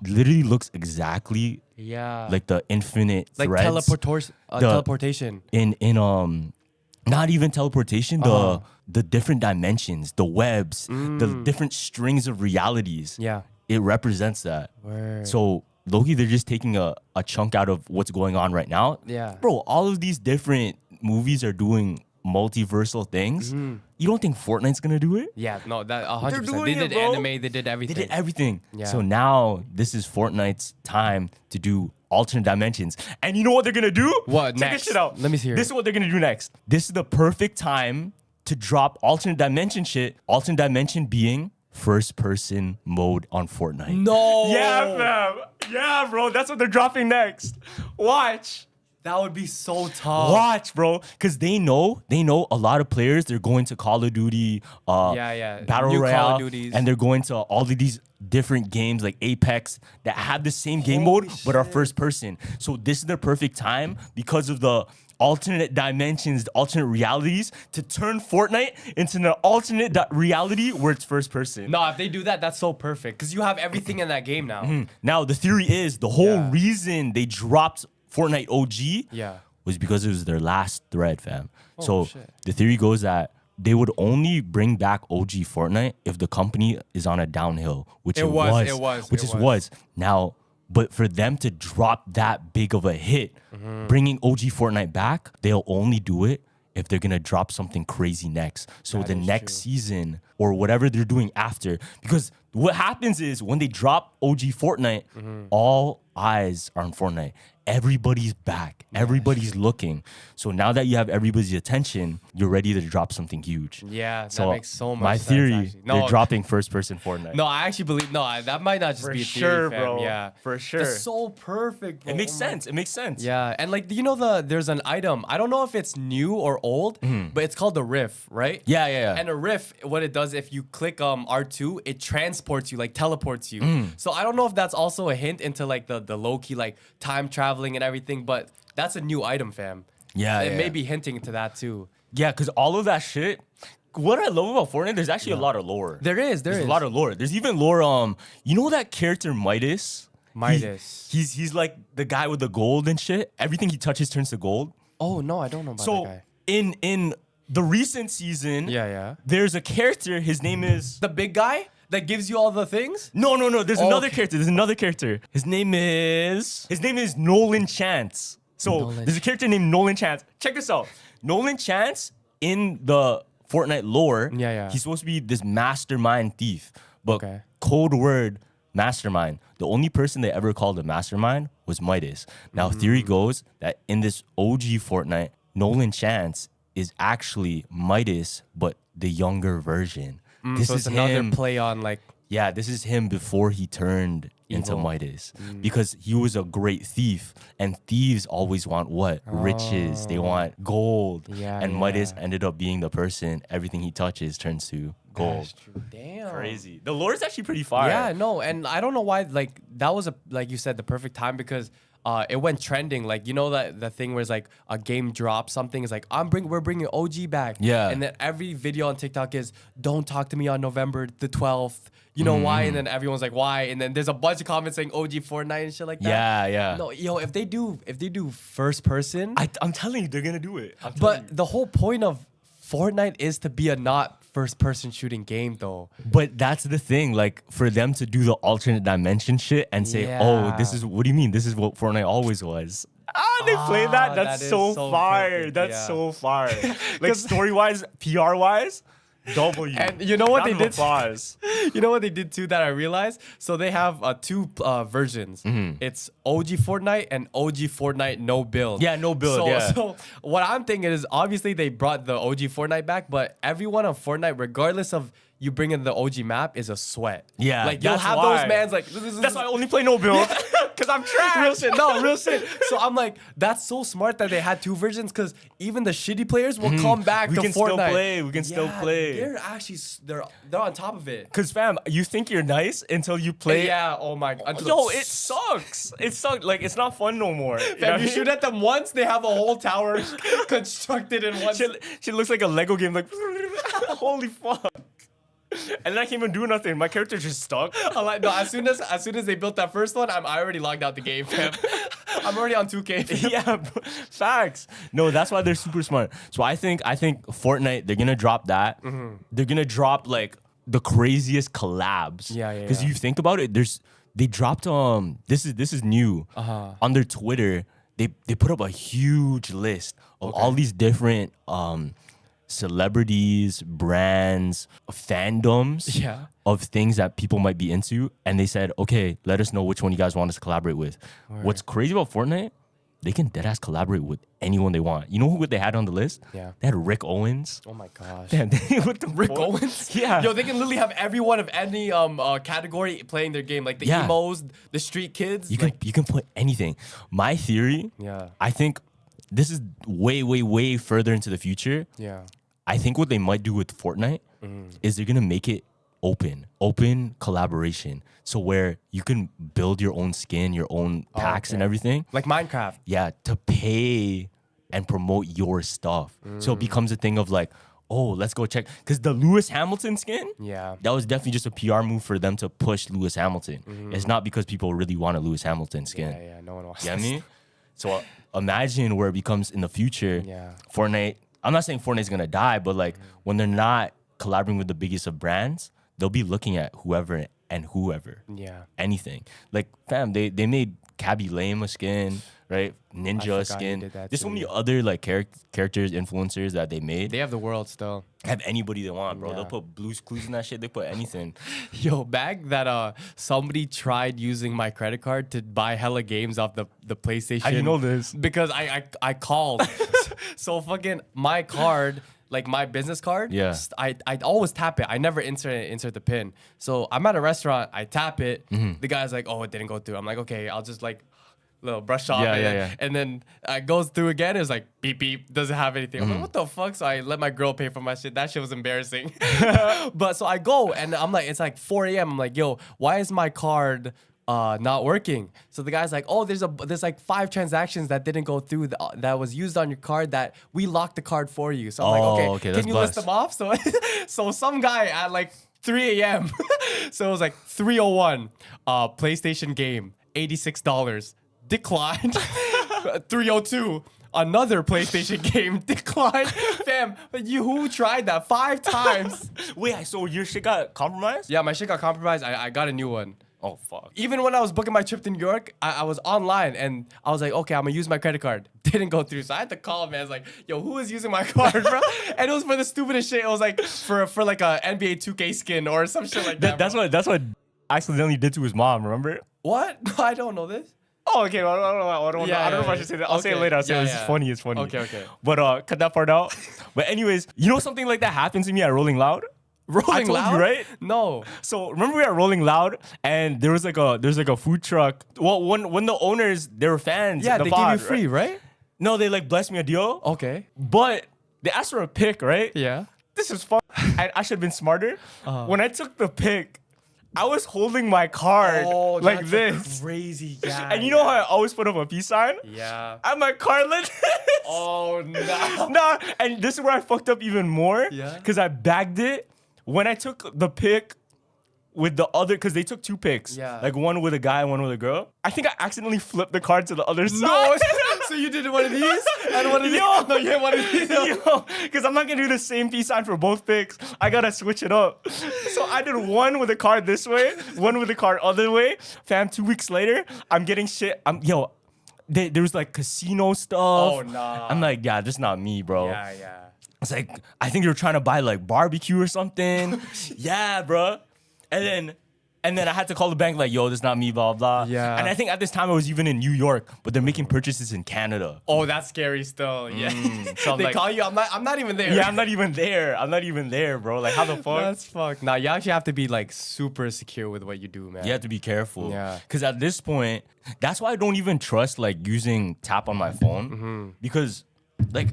literally looks exactly Yeah. like the infinite like threads teleportation. in not even teleportation, the different dimensions, the webs, the different strings of realities. Yeah. It represents that. Word. So Loki, they're just taking a chunk out of what's going on right now. Yeah. Bro, all of these different movies are doing multiversal things. You don't think Fortnite's gonna do it? Yeah, no, that 100%. doing They it, did bro. anime, they did They everything. did everything. Yeah. So now this is Fortnite's time to do alternate dimensions. And you know what they're gonna do? What Check next? this shit out. Let me hear This it. is what they're gonna do next. This is the perfect time to drop alternate dimension shit. Alternate dimension being first person mode on Fortnite. No. Yeah, fam. Yeah, bro. That's what they're dropping next. Watch. That would be so tough. Watch, bro, because they know a lot of players. They're going to Call of Duty, Yeah. Battle New Call of Royale, Duties. and they're going to all of these different games like Apex that have the same game mode but are first person. So this is their perfect time because of the alternate dimensions, the alternate realities, to turn Fortnite into an alternate reality where it's first person. No, if they do that, that's so perfect. Because you have everything in that game now. Now the theory is the whole Yeah. reason they dropped Fortnite OG Yeah. was because it was their last thread, fam. So shit. the theory goes that they would only bring back OG Fortnite if the company is on a downhill, which It it was, was. Now, but for them to drop that big of a hit, bringing OG Fortnite back, they'll only do it if they're gonna drop something crazy next. So That the is next true. season or whatever they're doing after, because what happens is when they drop OG Fortnite, all eyes are on Fortnite. Everybody's back. Everybody's looking. So now that you have everybody's attention, you're ready to drop something huge. Yeah, that So makes so much my sense, theory, actually. they're dropping first person Fortnite. No, I actually believe that might not just For be a sure, theory, fam. bro. Yeah, For sure. That's so perfect, bro. It makes Oh my- sense. It makes sense. Yeah, and like there's an item. I don't know if it's new or old, but it's called the Riff, right? Yeah, yeah, yeah. And a Riff, what it does, if you click R2, it transports you, like teleports you. So I don't know if that's also a hint into like the low key like time traveling and everything, but that's a new item, fam. Yeah, it yeah, may yeah. be hinting to that too. Yeah, because all of that shit. What I love about Fortnite, there's actually a lot of lore. There's a lot of lore. There's even lore. You know that character Midas? Midas. He's like the guy with the gold and shit. Everything he touches turns to gold. Oh no, I don't know about that So guy. in the recent season, Yeah. there's a character. His name is The big guy that gives you all the things. no. There's another Okay. character. There's another character. His name is Nolan Chance. So Nolan there's a character named Nolan Chance. Check this out. Nolan Chance in the Fortnite lore. Yeah. He's supposed to be this mastermind thief, but Okay. code word mastermind. The only person they ever called a mastermind was Midas. Now theory goes that in this OG Fortnite, Nolan Chance is actually Midas, but the younger version. This So is it's another him. play on like Yeah, this is him before he turned into Evil. Midas. Because he was a great thief. And thieves always want what? Riches. They want gold. Yeah, and Midas yeah. ended up being the person, everything he touches turns to gold. That's true. Damn. Crazy. The lore is actually pretty fire. Yeah, no, and I don't know why. Like that was like you said, the perfect time because it went trending. Like you know that the thing where it's like a game drops something is like we're bringing OG back. Yeah. and then every video on TikTok is don't talk to me on November the 12th. You know why? And then everyone's like why? And then there's a bunch of comments saying OG Fortnite and shit like that. Yeah. No, yo, if they do first person, I'm telling you, they're going to do it. I'm telling but you. the whole point of Fortnite is to be a not first person shooting game though. But that's the thing, like for them to do the alternate dimension shit and say, oh, this Yeah. is, what do you mean? This is what Fortnite always was. They play that. That's that is so, so fire. perfect, That's yeah. so fire. Like story wise, PR wise, W. And you know what Round they of did? applause. You know what they did too that I realized? So they have two versions. It's OG Fortnite and OG Fortnite no build. Yeah, no build, yeah. So what I'm thinking is obviously they brought the OG Fortnite back, but everyone on Fortnite, regardless of you bring in the OG map, is a sweat. Yeah, like you'll that's have why. those mans like. That's why I only play no build. Because I'm trash. Real shit, no, real shit. So I'm like, that's so smart that they had two versions because even the shitty players will come back We to can Fortnite. still play. We can still Yeah, play. They're actually they're on top of it. Because fam, you think you're nice until you play. Yeah. Oh my. Yo, it sucks. It sucks. Like it's not fun no more. You know what I If you mean? shoot at them once, they have a whole tower constructed in one. She looks like a Lego game. Like, holy fuck. And then I can't even do nothing. My character's just stuck. I'm like, no, as soon as they built that first one, I already logged out the game, fam. I'm already on 2K. Fam. Yeah, bro. Facts. No, that's why they're super smart. So I think Fortnite, they're gonna drop that. They're gonna drop like the craziest collabs. Yeah. Because you think about it, they dropped this is new. On their Twitter, they put up a huge list of all these different celebrities, brands, fandoms Yeah. of things that people might be into. And they said, okay, let us know which one you guys want us to collaborate with. What's crazy about Fortnite, they can deadass collaborate with anyone they want. You know who they had on the list? Yeah. They had Rick Owens. Oh my gosh. Damn, with the Rick Owens? Yeah. Yo, they can literally have everyone of any category playing their game, like the Yeah. emos, the street kids. You can put anything. My theory, Yeah. I think this is way further into the future. Yeah. I think what they might do with Fortnite is they're gonna make it open collaboration. So where you can build your own skin, your own packs and okay. everything. Like Minecraft. Yeah, to pay and promote your stuff. So it becomes a thing of like, oh, let's go check. Because the Lewis Hamilton skin, Yeah. that was definitely just a PR move for them to push Lewis Hamilton. It's not because people really want a Lewis Hamilton skin. Yeah. No one wants. You know what I mean? So imagine where it becomes in the future. Yeah. Fortnite, I'm not saying Fortnite's gonna die, but like when they're not collaborating with the biggest of brands, they'll be looking at whoever and whoever. Yeah. Anything. Like, fam, they made Cabby Lame a skin. right? Ninja forgot he skin. did that There's so too, many yeah. other like characters, influencers that they made. They have the world still. Have anybody they want, bro. Yeah. They'll put Blue's Clues in that shit. They put anything. Yo, back that somebody tried using my credit card to buy hella games off the PlayStation. How do you know this? Because I called. So fucking my card, like my business card. Yeah. I always tap it. I never insert the pin. So I'm at a restaurant. I tap it. Mm-hmm. The guy's like, oh, it didn't go through. I'm like, okay, I'll just like little brush off Yeah, it. yeah. And then it goes through again. It's like beep beep, doesn't have anything. I'm like, what the fuck? So I let my girl pay for my shit. That shit was embarrassing. But so I go and I'm like, it's like 4 a.m. I'm like, yo, why is my card not working? So the guy's like, oh, there's like 5 transactions that didn't go through that was used on your card that we locked the card for you. So I'm like, okay, that's can you list bust. them off? So so some guy at like 3 a.m. So it was like 301 PlayStation game, $86. Declined. 302. Another PlayStation game declined. Fam, who tried that 5 times? Wait, so your shit got compromised? Yeah, my shit got compromised. I got a new one. Oh fuck. Even when I was booking my trip to New York, I was online and I was like, okay, I'm gonna use my credit card. Didn't go through. So I had to call him, man. I was like, yo, who is using my card, bro? And it was for the stupidest shit. It was like for like a NBA 2K skin or some shit like that. That's what I accidentally did to his mom, remember? What? No, I don't know this. Oh, okay. I don't know if I should say that. I'll say it Okay. later. I'll say Yeah, it. It's yeah. funny. It's funny. Okay. But cut that part out. But anyways, you know something like that happened to me at Rolling Loud? Rolling I told Loud? you, right? No. So remember we were at Rolling Loud and there's like a food truck. Well, when the owners, they were fans. Yeah, of the they pod, gave you free, right? No, they like blessed me a deal. Okay. But they asked for a pic, right? Yeah. This is fun. I should have been smarter. Uh-huh. When I took the pic, I was holding my card like that's this. a crazy guy. And you know how I always put up a peace sign? Yeah. And my card like this. Oh no. Nah, and this is where I fucked up even more. Yeah. Because I bagged it when I took the pic with the other, because they took 2 pics. Yeah. Like one with a guy and one with a girl. I think I accidentally flipped the card to the other No. side. So you did one of these and one of these? Yo. No, you had one of these. Yo, because I'm not gonna do the same peace sign for both pics. I gotta switch it up. So I did one with the card this way, one with the card other way. Fam, 2 weeks later, I'm getting shit. There was like casino stuff. Oh, nah. I'm like, yeah, this not me, bro. Yeah. It's like, I think they were trying to buy like barbecue or something. Yeah, bro. And then I had to call the bank like, yo, this not me, blah, blah. Yeah. And I think at this time I was even in New York, but they're making purchases in Canada. Oh, that's scary still. Yeah. So I'm They like, call you. I'm not even there. yeah, I'm not even there, bro. Like, how the fuck? That's fucked. Nah, you actually have to be like super secure with what you do, man. You have to be careful. Yeah. Because at this point, that's why I don't even trust like using tap on my phone. Mm-hmm. Because like,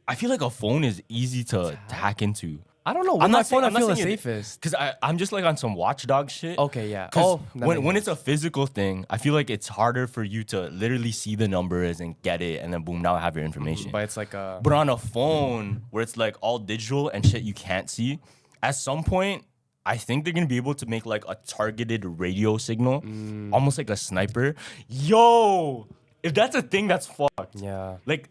I feel like a phone is easy to hack into. I don't know. With my phone, I feel the saying it- safest. Cause I'm just like on some watchdog shit. Okay, yeah. Cause that when makes it's a physical thing, I feel like it's harder for you to literally see the numbers and get it, and then boom, now I have your information. But it's like a. But on a phone where it's like all digital and shit you can't see, at some point, I think they're gonna be able to make like a targeted radio signal, almost like a sniper. Yo, if that's a thing, that's fucked. Yeah. Like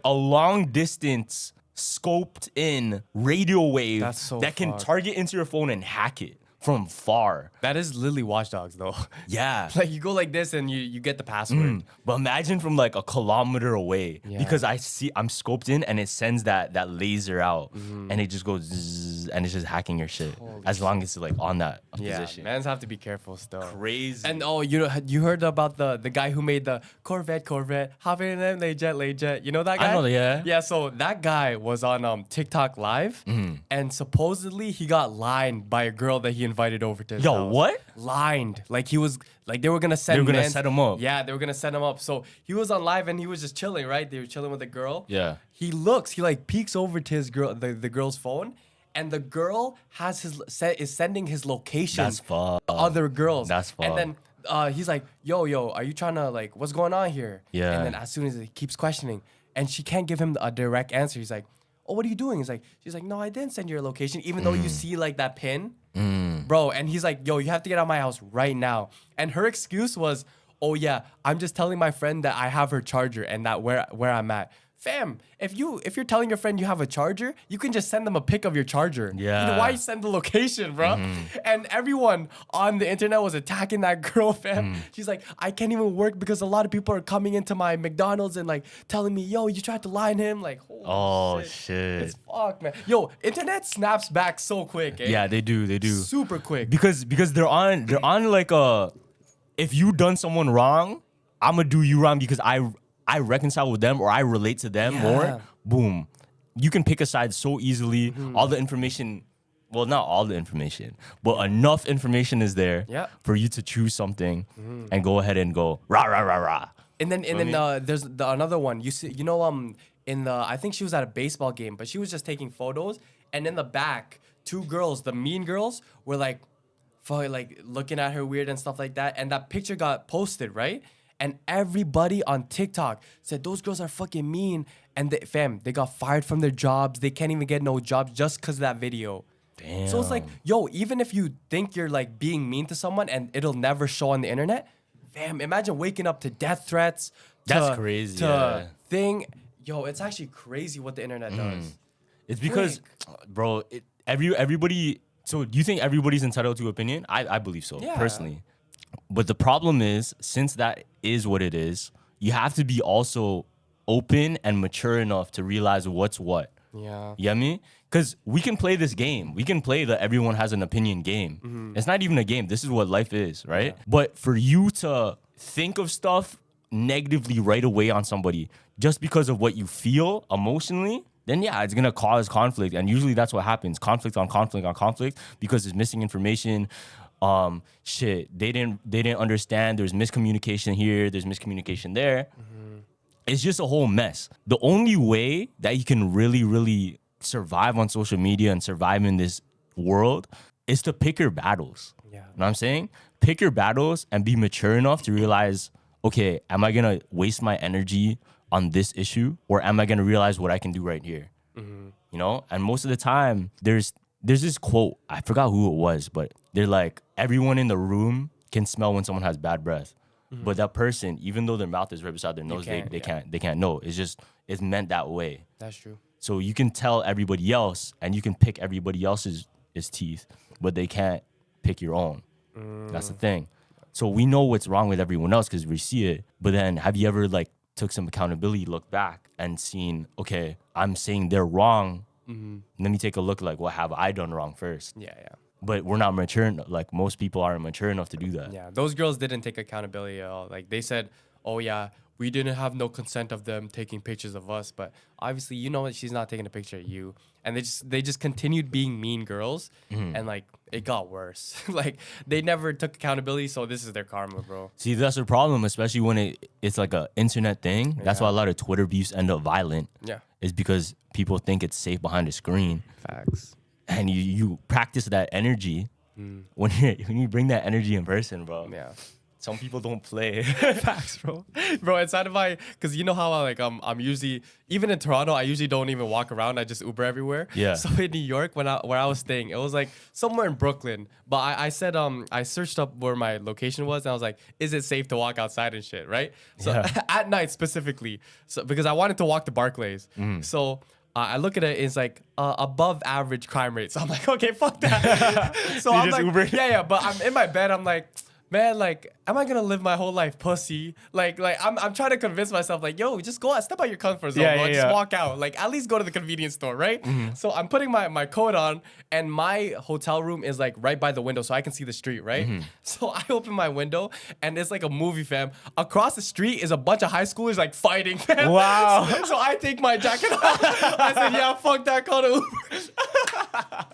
a long distance scoped in radio wave That's so that can fucked. target into your phone and hack it from far. That is literally Watch Dogs, though. Yeah. Like you go like this and you get the password. But imagine from like a kilometer away, Yeah. because I'm scoped in and it sends that laser out and it just goes zzz, and it's just hacking your shit as long as it's like on that Yeah, position. mans have to be careful still. Crazy. And you heard about the guy who made the Corvette, hop in them, lay jet. You know that guy? I know that, yeah. Yeah, so that guy was on TikTok live and supposedly he got lined by a girl that he invited over to his Yo, house. what? Lined. Like he was like they were gonna send They were gonna mans- set him up. Yeah, they were gonna set him up. So he was on live and he was just chilling, right? They were chilling with the girl. Yeah. He like peeks over to his girl, the girl's phone, and the girl has is sending his location. That's fucked. to other girls. That's And then he's like, yo, are you trying to like, what's going on here? Yeah. And then as soon as he keeps questioning, and she can't give him a direct answer, he's like, oh, what are you doing? She's like, no, I didn't send your location, even though you see like that pin, bro. And he's like, yo, you have to get out of my house right now. And her excuse was, oh yeah, I'm just telling my friend that I have her charger and that where I'm at. fam, if you're telling your friend you have a charger, you can just send them a pic of your charger. Yeah. Why send the location, bro? And everyone on the internet was attacking that girl, fam. She's like, I can't even work because a lot of people are coming into my McDonald's and like telling me, yo, you tried to line him. Like, holy shit. It's fuck, man. Yo, internet snaps back so quick. Eh? Yeah, they do. Super quick. Because they're on like a, if you done someone wrong, I'm gonna do you wrong because I reconcile with them or I relate to them more. Boom. You can pick a side so easily. All the information, well, not all the information, but enough information is there for you to choose something and go ahead and go rah rah rah rah. And then there's another one. You see, I think she was at a baseball game, but she was just taking photos. And in the back, two girls, the mean girls, were like looking at her weird and stuff like that. And that picture got posted, right? And everybody on TikTok said those girls are fucking mean. And they got fired from their jobs. They can't even get no jobs just because of that video. Damn. So it's like, yo, even if you think you're like being mean to someone and it'll never show on the internet, fam, imagine waking up to death threats. That's crazy. Yo, it's actually crazy what the internet does. It's because, bro, everybody. So do you think everybody's entitled to opinion? I believe so, personally. But the problem is, since that is what it is, you have to be also open and mature enough to realize what's what. Yeah. You know what I mean? Because we can play this game. We can play the everyone has an opinion game. It's not even a game. This is what life is, right? Yeah. But for you to think of stuff negatively right away on somebody just because of what you feel emotionally, then yeah, it's gonna cause conflict. And usually that's what happens. Conflict on conflict on conflict because there's missing information. They didn't understand. There's miscommunication here. There's miscommunication there. It's just a whole mess. The only way that you can really, really survive on social media and survive in this world is to pick your battles. Yeah. You know what I'm saying? Pick your battles and be mature enough to realize, okay, am I gonna waste my energy on this issue or am I gonna realize what I can do right here? You know? And most of the time, there's this quote, I forgot who it was, but they're like, everyone in the room can smell when someone has bad breath. But that person, even though their mouth is right beside their nose, they can't know. It's meant that way. That's true. So you can tell everybody else and you can pick everybody else's teeth, but they can't pick your own. That's the thing. So we know what's wrong with everyone else because we see it. But then have you ever like took some accountability, looked back and seen, okay, I'm saying they're wrong. Let me take a look, like, what have I done wrong first? Yeah. But we're not mature, like most people aren't mature enough to do that. Yeah, those girls didn't take accountability at all. Like they said, oh yeah, we didn't have no consent of them taking pictures of us. But obviously, you know that she's not taking a picture of you. And they just continued being mean girls. And like, it got worse. Like they never took accountability. So this is their karma, bro. See, that's the problem, especially when it's like a internet thing. That's why a lot of Twitter beefs end up violent. Yeah. Is because people think it's safe behind a screen. Facts. And you practice that energy when you bring that energy in person, bro. Yeah. Some people don't play. Facts, bro. Bro, inside of because you know how I'm usually, even in Toronto, I usually don't even walk around. I just Uber everywhere. Yeah. So in New York, where I was staying, it was like somewhere in Brooklyn. But I said, I searched up where my location was and I was like, is it safe to walk outside and shit, right? So at night specifically, so because I wanted to walk to Barclays. So I look at it, it's like above average crime rate. So I'm like, okay, fuck that. So I'm like, Uber? yeah, but I'm in my bed. I'm like, man, like, am I gonna live my whole life pussy? Like I'm trying to convince myself, like, yo, just go out, step out your comfort zone, bro. Just walk out. Like, at least go to the convenience store, right? So I'm putting my coat on, and my hotel room is like right by the window, so I can see the street, right? So I open my window, and it's like a movie, fam. Across the street is a bunch of high schoolers like fighting, fam. Wow. So I take my jacket off. I said, yeah, fuck that, call the Uber.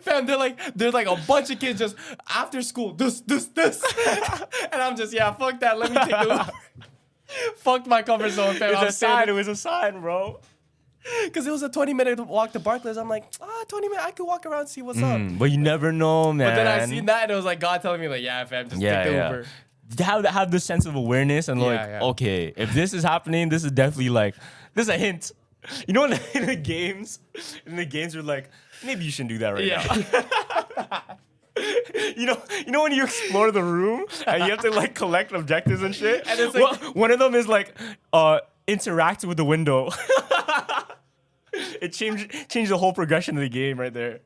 Fam, they're like a bunch of kids just after school, this. And I'm just, yeah, fuck that, let me take the Uber. Fucked my comfort zone, fam. It was a sign, bro. Because it was a 20-minute walk to Barclays. I'm like, 20 minutes, I could walk around and see what's up. But you never know, man. But then I seen that and it was like God telling me, like, yeah, fam, just take the Uber. Have the sense of awareness and okay, if this is happening, this is definitely like, this is a hint. You know, in the games you're like, maybe you shouldn't do that right now. You know when you explore the room and you have to like collect objectives and shit? And it's like, one of them is like, interact with the window. It changed the whole progression of the game right there.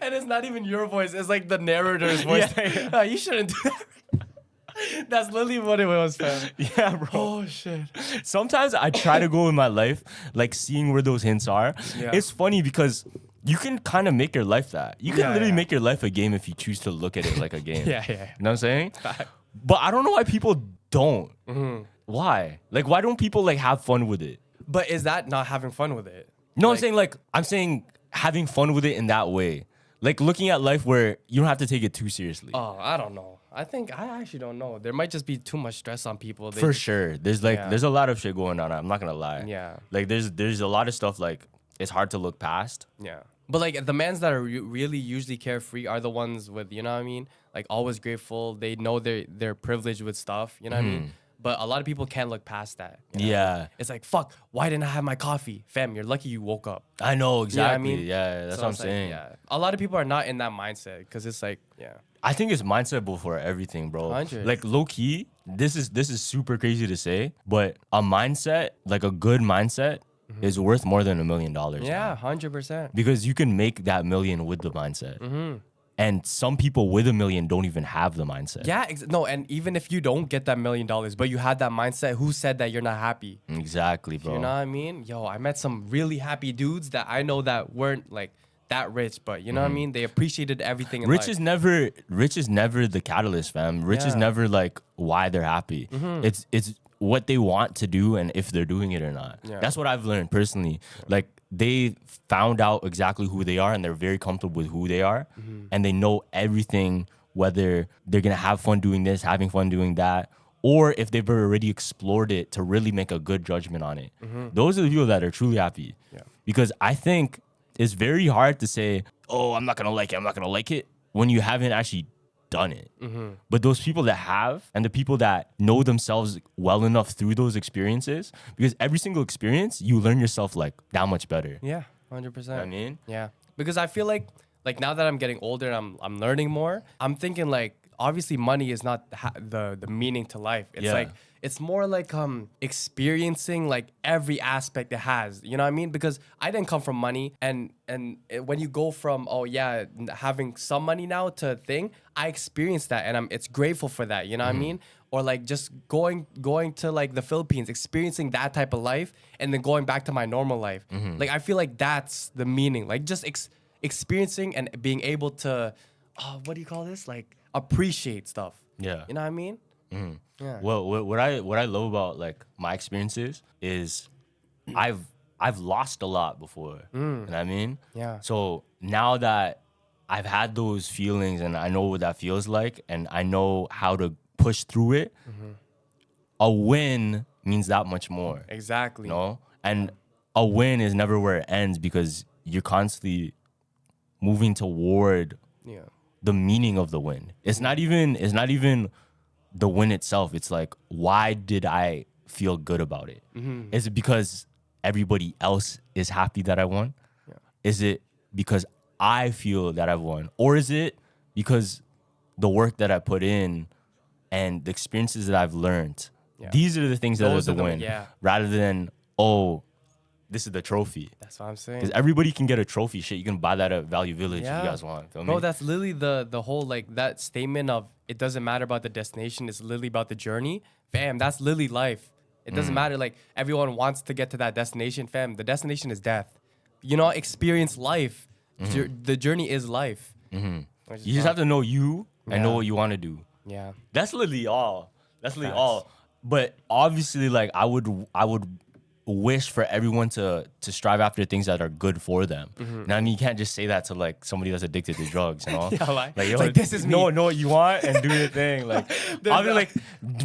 And it's not even your voice. It's like the narrator's voice. Yeah. Oh, you shouldn't do that. That's literally what it was, fam. Yeah, bro. Oh, shit. Sometimes I try to go in my life, like seeing where those hints are. Yeah. It's funny because you can kind of make your life that. You can Yeah, literally yeah. make your life a game if you choose to look at it like a game. Yeah. You know what I'm saying? But I don't know why people don't. Why? Like, why don't people like have fun with it? But is that not having fun with it? No, Like- I'm saying having fun with it in that way. Like looking at life where you don't have to take it too seriously. Oh, I don't know. I actually don't know. There might just be too much stress on people. They For just- sure. There's Yeah. there's a lot of shit going on. I'm not gonna lie. Yeah. Like there's a lot of stuff like it's hard to look past. Yeah. But like the mans that are really usually carefree are the ones with, you know what I mean? Like always grateful. They know they're privileged with stuff, you know what I mean? But a lot of people can't look past that. you know? Yeah. It's like, fuck, why didn't I have my coffee? Fam, you're lucky you woke up. I know exactly. You know what I mean? Yeah, that's So what I'm it's like, saying. yeah. A lot of people are not in that mindset because it's like, yeah. I think it's mindset before everything, bro. 100. Like low key, this is super crazy to say, but a mindset, like a good mindset, is worth more than $1 million. Yeah, 100%. Because you can make that million with the mindset. And some people with $1 million don't even have the mindset. Yeah, no, and even if you don't get that $1 million, but you had that mindset, who said that you're not happy? Exactly, bro. You know what I mean? Yo, I met some really happy dudes that I know that weren't like that rich, but you know what I mean? They appreciated everything in Rich life. is never the catalyst, fam. Rich is Yeah. never like why they're happy. It's what they want to do and if they're doing it or not. Yeah. That's what I've learned personally. Like they found out exactly who they are and they're very comfortable with who they are and they know everything, whether they're gonna have fun doing this, having fun doing that, or if they've already explored it to really make a good judgment on it. Those are the people that are truly happy. Yeah. Because I think it's very hard to say, oh, I'm not gonna like it when you haven't actually done it. But those people that have and the people that know themselves well enough through those experiences, because every single experience you learn yourself like that much better. Yeah, 100%. I mean? Yeah, because I feel like now that I'm getting older and I'm learning more, I'm thinking like obviously money is not the meaning to life. It's Yeah. like it's more like experiencing like every aspect it has. You know what I mean? Because I didn't come from money, and when you go from having some money now to a thing, I experienced that, and it's grateful for that. You know what I mean? Or like just going to like the Philippines, experiencing that type of life, and then going back to my normal life. Like I feel like that's the meaning. Like just experiencing and being able to, what do you call this? Like appreciate stuff. Yeah. You know what I mean? Yeah. Well, what I love about like my experiences is I've lost a lot before. You know what I mean? Yeah. So now that I've had those feelings and I know what that feels like and I know how to push through it, a win means that much more. Exactly. You know? And a win is never where it ends because you're constantly moving toward Yeah. the meaning of the win. It's not even the win itself. It's like, why did I feel good about it? Is it because everybody else is happy that I won? Is it because I feel that I've won? Or is it because the work that I put in and the experiences that I've learned? Yeah. These are the things that Those are are the the- win. yeah. Rather than, oh, this is the trophy. That's what I'm saying. Because everybody can get a trophy. Shit, you can buy that at Value Village if you guys want. Feel me? Bro, that's literally the whole like that statement of it doesn't matter about the destination, it's literally about the journey. Fam, that's literally life. It doesn't matter. Like everyone wants to get to that destination, fam. The destination is death. You know, experience life. The journey is life. You just have to know you and know Yeah. what you want to do. Yeah. That's literally all. That's literally Facts. all. But obviously, like I would wish for everyone to strive after things that are good for them. Now, I mean, you can't just say that to like somebody that's addicted to drugs, you know? Yeah, like, yo, it's like, this is me. Know what you want and do your thing. Like, I'll be like,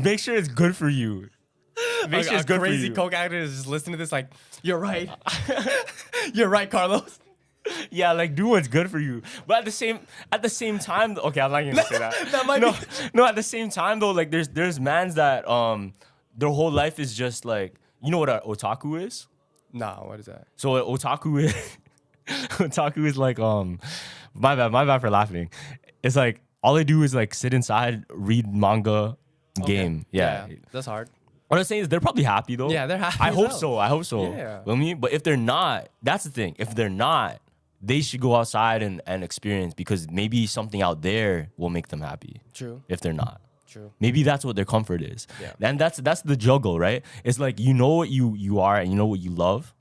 make sure it's good for you. Make sure it's good for crazy you. coke actor is just listening to this like, you're right. You're right, Carlos. Yeah, like do what's good for you. But at the same time, okay, I'm not gonna say that. That might no, be- no. At the same time though, like there's mans that their whole life is just like, you know what an otaku is? Nah, what is that? So an otaku is otaku is like my bad for laughing. It's like all they do is like sit inside, read manga, game. Yeah. That's hard. What I'm saying is they're probably happy though. Yeah, they're happy I as hope hell. so. I hope so. Yeah. Feel me? But if they're not, that's the thing. If they're not, they should go outside and experience, because maybe something out there will make them happy. True. If they're not. True. Maybe that's what their comfort is. Yeah. And that's the juggle, right? It's like you know what you are and you know what you love.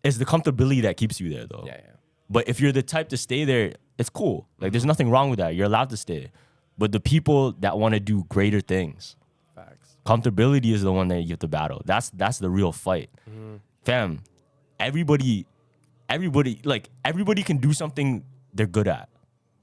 It's the comfortability that keeps you there though. Yeah, yeah. But if you're the type to stay there, it's cool. Like there's nothing wrong with that. You're allowed to stay. But the people that want to do greater things, Facts. comfortability is the one that you have to battle. That's the real fight. Fam, everybody can do something they're good at.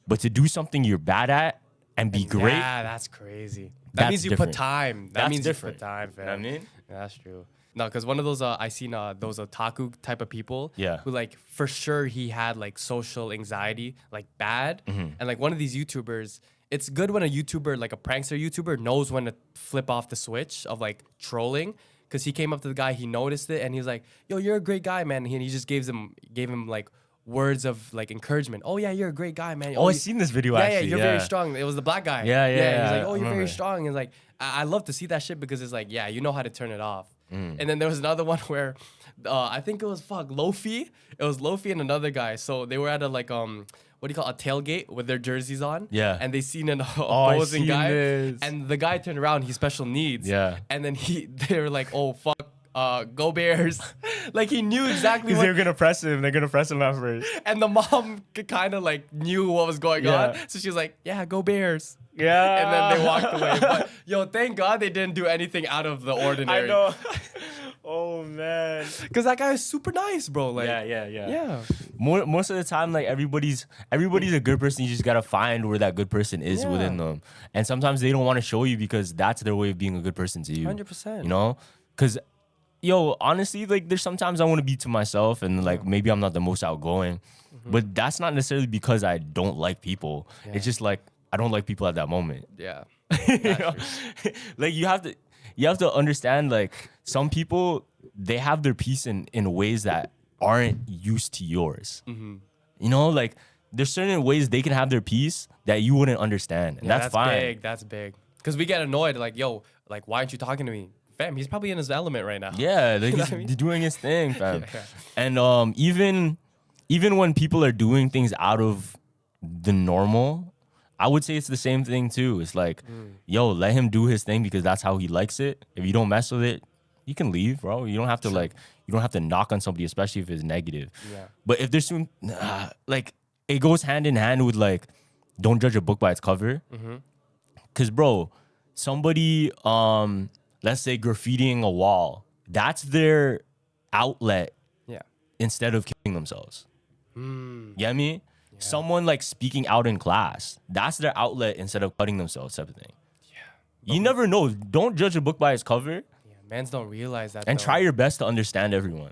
But to do something you're bad at and be great, Yeah, that's crazy. That That's means you different. put time. That That's means different. you put time, fam. You know what I mean? Yeah, that's true. No, because one of those I seen those otaku type of people. Yeah. Who like for sure he had like social anxiety, like bad, and like one of these YouTubers. It's good when a YouTuber, like a prankster YouTuber, knows when to flip off the switch of like trolling. Because he came up to the guy, he noticed it, and he was like, "Yo, you're a great guy, man." And he just gave him like words of like encouragement. "Oh yeah, you're a great guy, man. Oh, I've seen this video yeah, actually. yeah, you're very strong." It was the black guy. Yeah, yeah, He's yeah, like, I "Oh, you're very remember. strong." And like, I love to see that shit because it's like, yeah, you know how to turn it off. And then there was another one where, I think it was Lofi. It was Lofi and another guy. So they were at a like what do you call it, a tailgate with their jerseys on. Yeah. And they seen an I've opposing seen guy, this. and the guy turned around. He's special needs. Yeah. And then they were like, "Oh fuck, go Bears!" Like he knew exactly Because what. they're gonna press him. They're gonna press him at first. And the mom kind of like knew what was going Yeah. on, so she was like, "Yeah, go Bears." Yeah. And then they walked away. But yo, thank God they didn't do anything out of the ordinary. I know. Oh man. Because that guy is super nice, bro. Like, Yeah. Most of the time, like everybody's a good person. You just gotta find where that good person is Yeah. within them. And sometimes they don't want to show you because that's their way of being a good person to you. 100%. You know? Because yo, honestly, like there's sometimes I want to be to myself and like maybe I'm not the most outgoing. But that's not necessarily because I don't like people. It's just like I don't like people at that moment. Yeah. You know? Like you have to understand, like some people, they have their peace in ways that aren't used to yours. You know, like there's certain ways they can have their peace that you wouldn't understand, and Yeah, that's fine. Big. That's big. Because we get annoyed, like, yo, like, why aren't you talking to me? Fam, he's probably in his element right now. Yeah, like You know he's what I mean? doing his thing, fam. Yeah. And even when people are doing things out of the normal, I would say it's the same thing too. It's like, yo, let him do his thing because that's how he likes it. If you don't mess with it, you can leave, bro. You don't have to you don't have to knock on somebody, especially if it's negative. Yeah. But if there's some, like, it goes hand in hand with like, don't judge a book by its cover. Cause bro, somebody, let's say graffitiing a wall, that's their outlet Yeah. instead of killing themselves. You get me? Someone like speaking out in class, that's their outlet instead of cutting themselves, type of thing. Yeah. You never know. Don't judge a book by its cover, Yeah. Mans don't realize that. and though. try your best to understand everyone.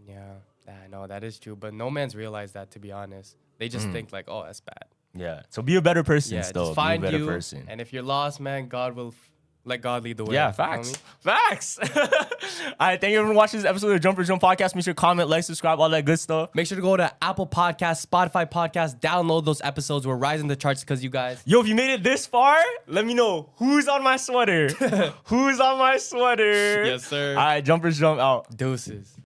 Yeah. I know that is true. But no man's realized that, to be honest. They just think like, oh, that's bad. Yeah. So be a better person Yeah. still. Just find be a better you. person. And if you're lost, man, God will let God lead the way. Yeah, You feel facts. me? Facts. All right, thank you everyone for watching this episode of Jumper Jump Podcast. Make sure to comment, like, subscribe, all that good stuff. Make sure to go to Apple Podcasts, Spotify Podcasts, download those episodes. We're rising the charts because you guys. Yo, if you made it this far, let me know who's on my sweater. Who's on my sweater? Yes, sir. All right, Jumpers Jump out. Deuces.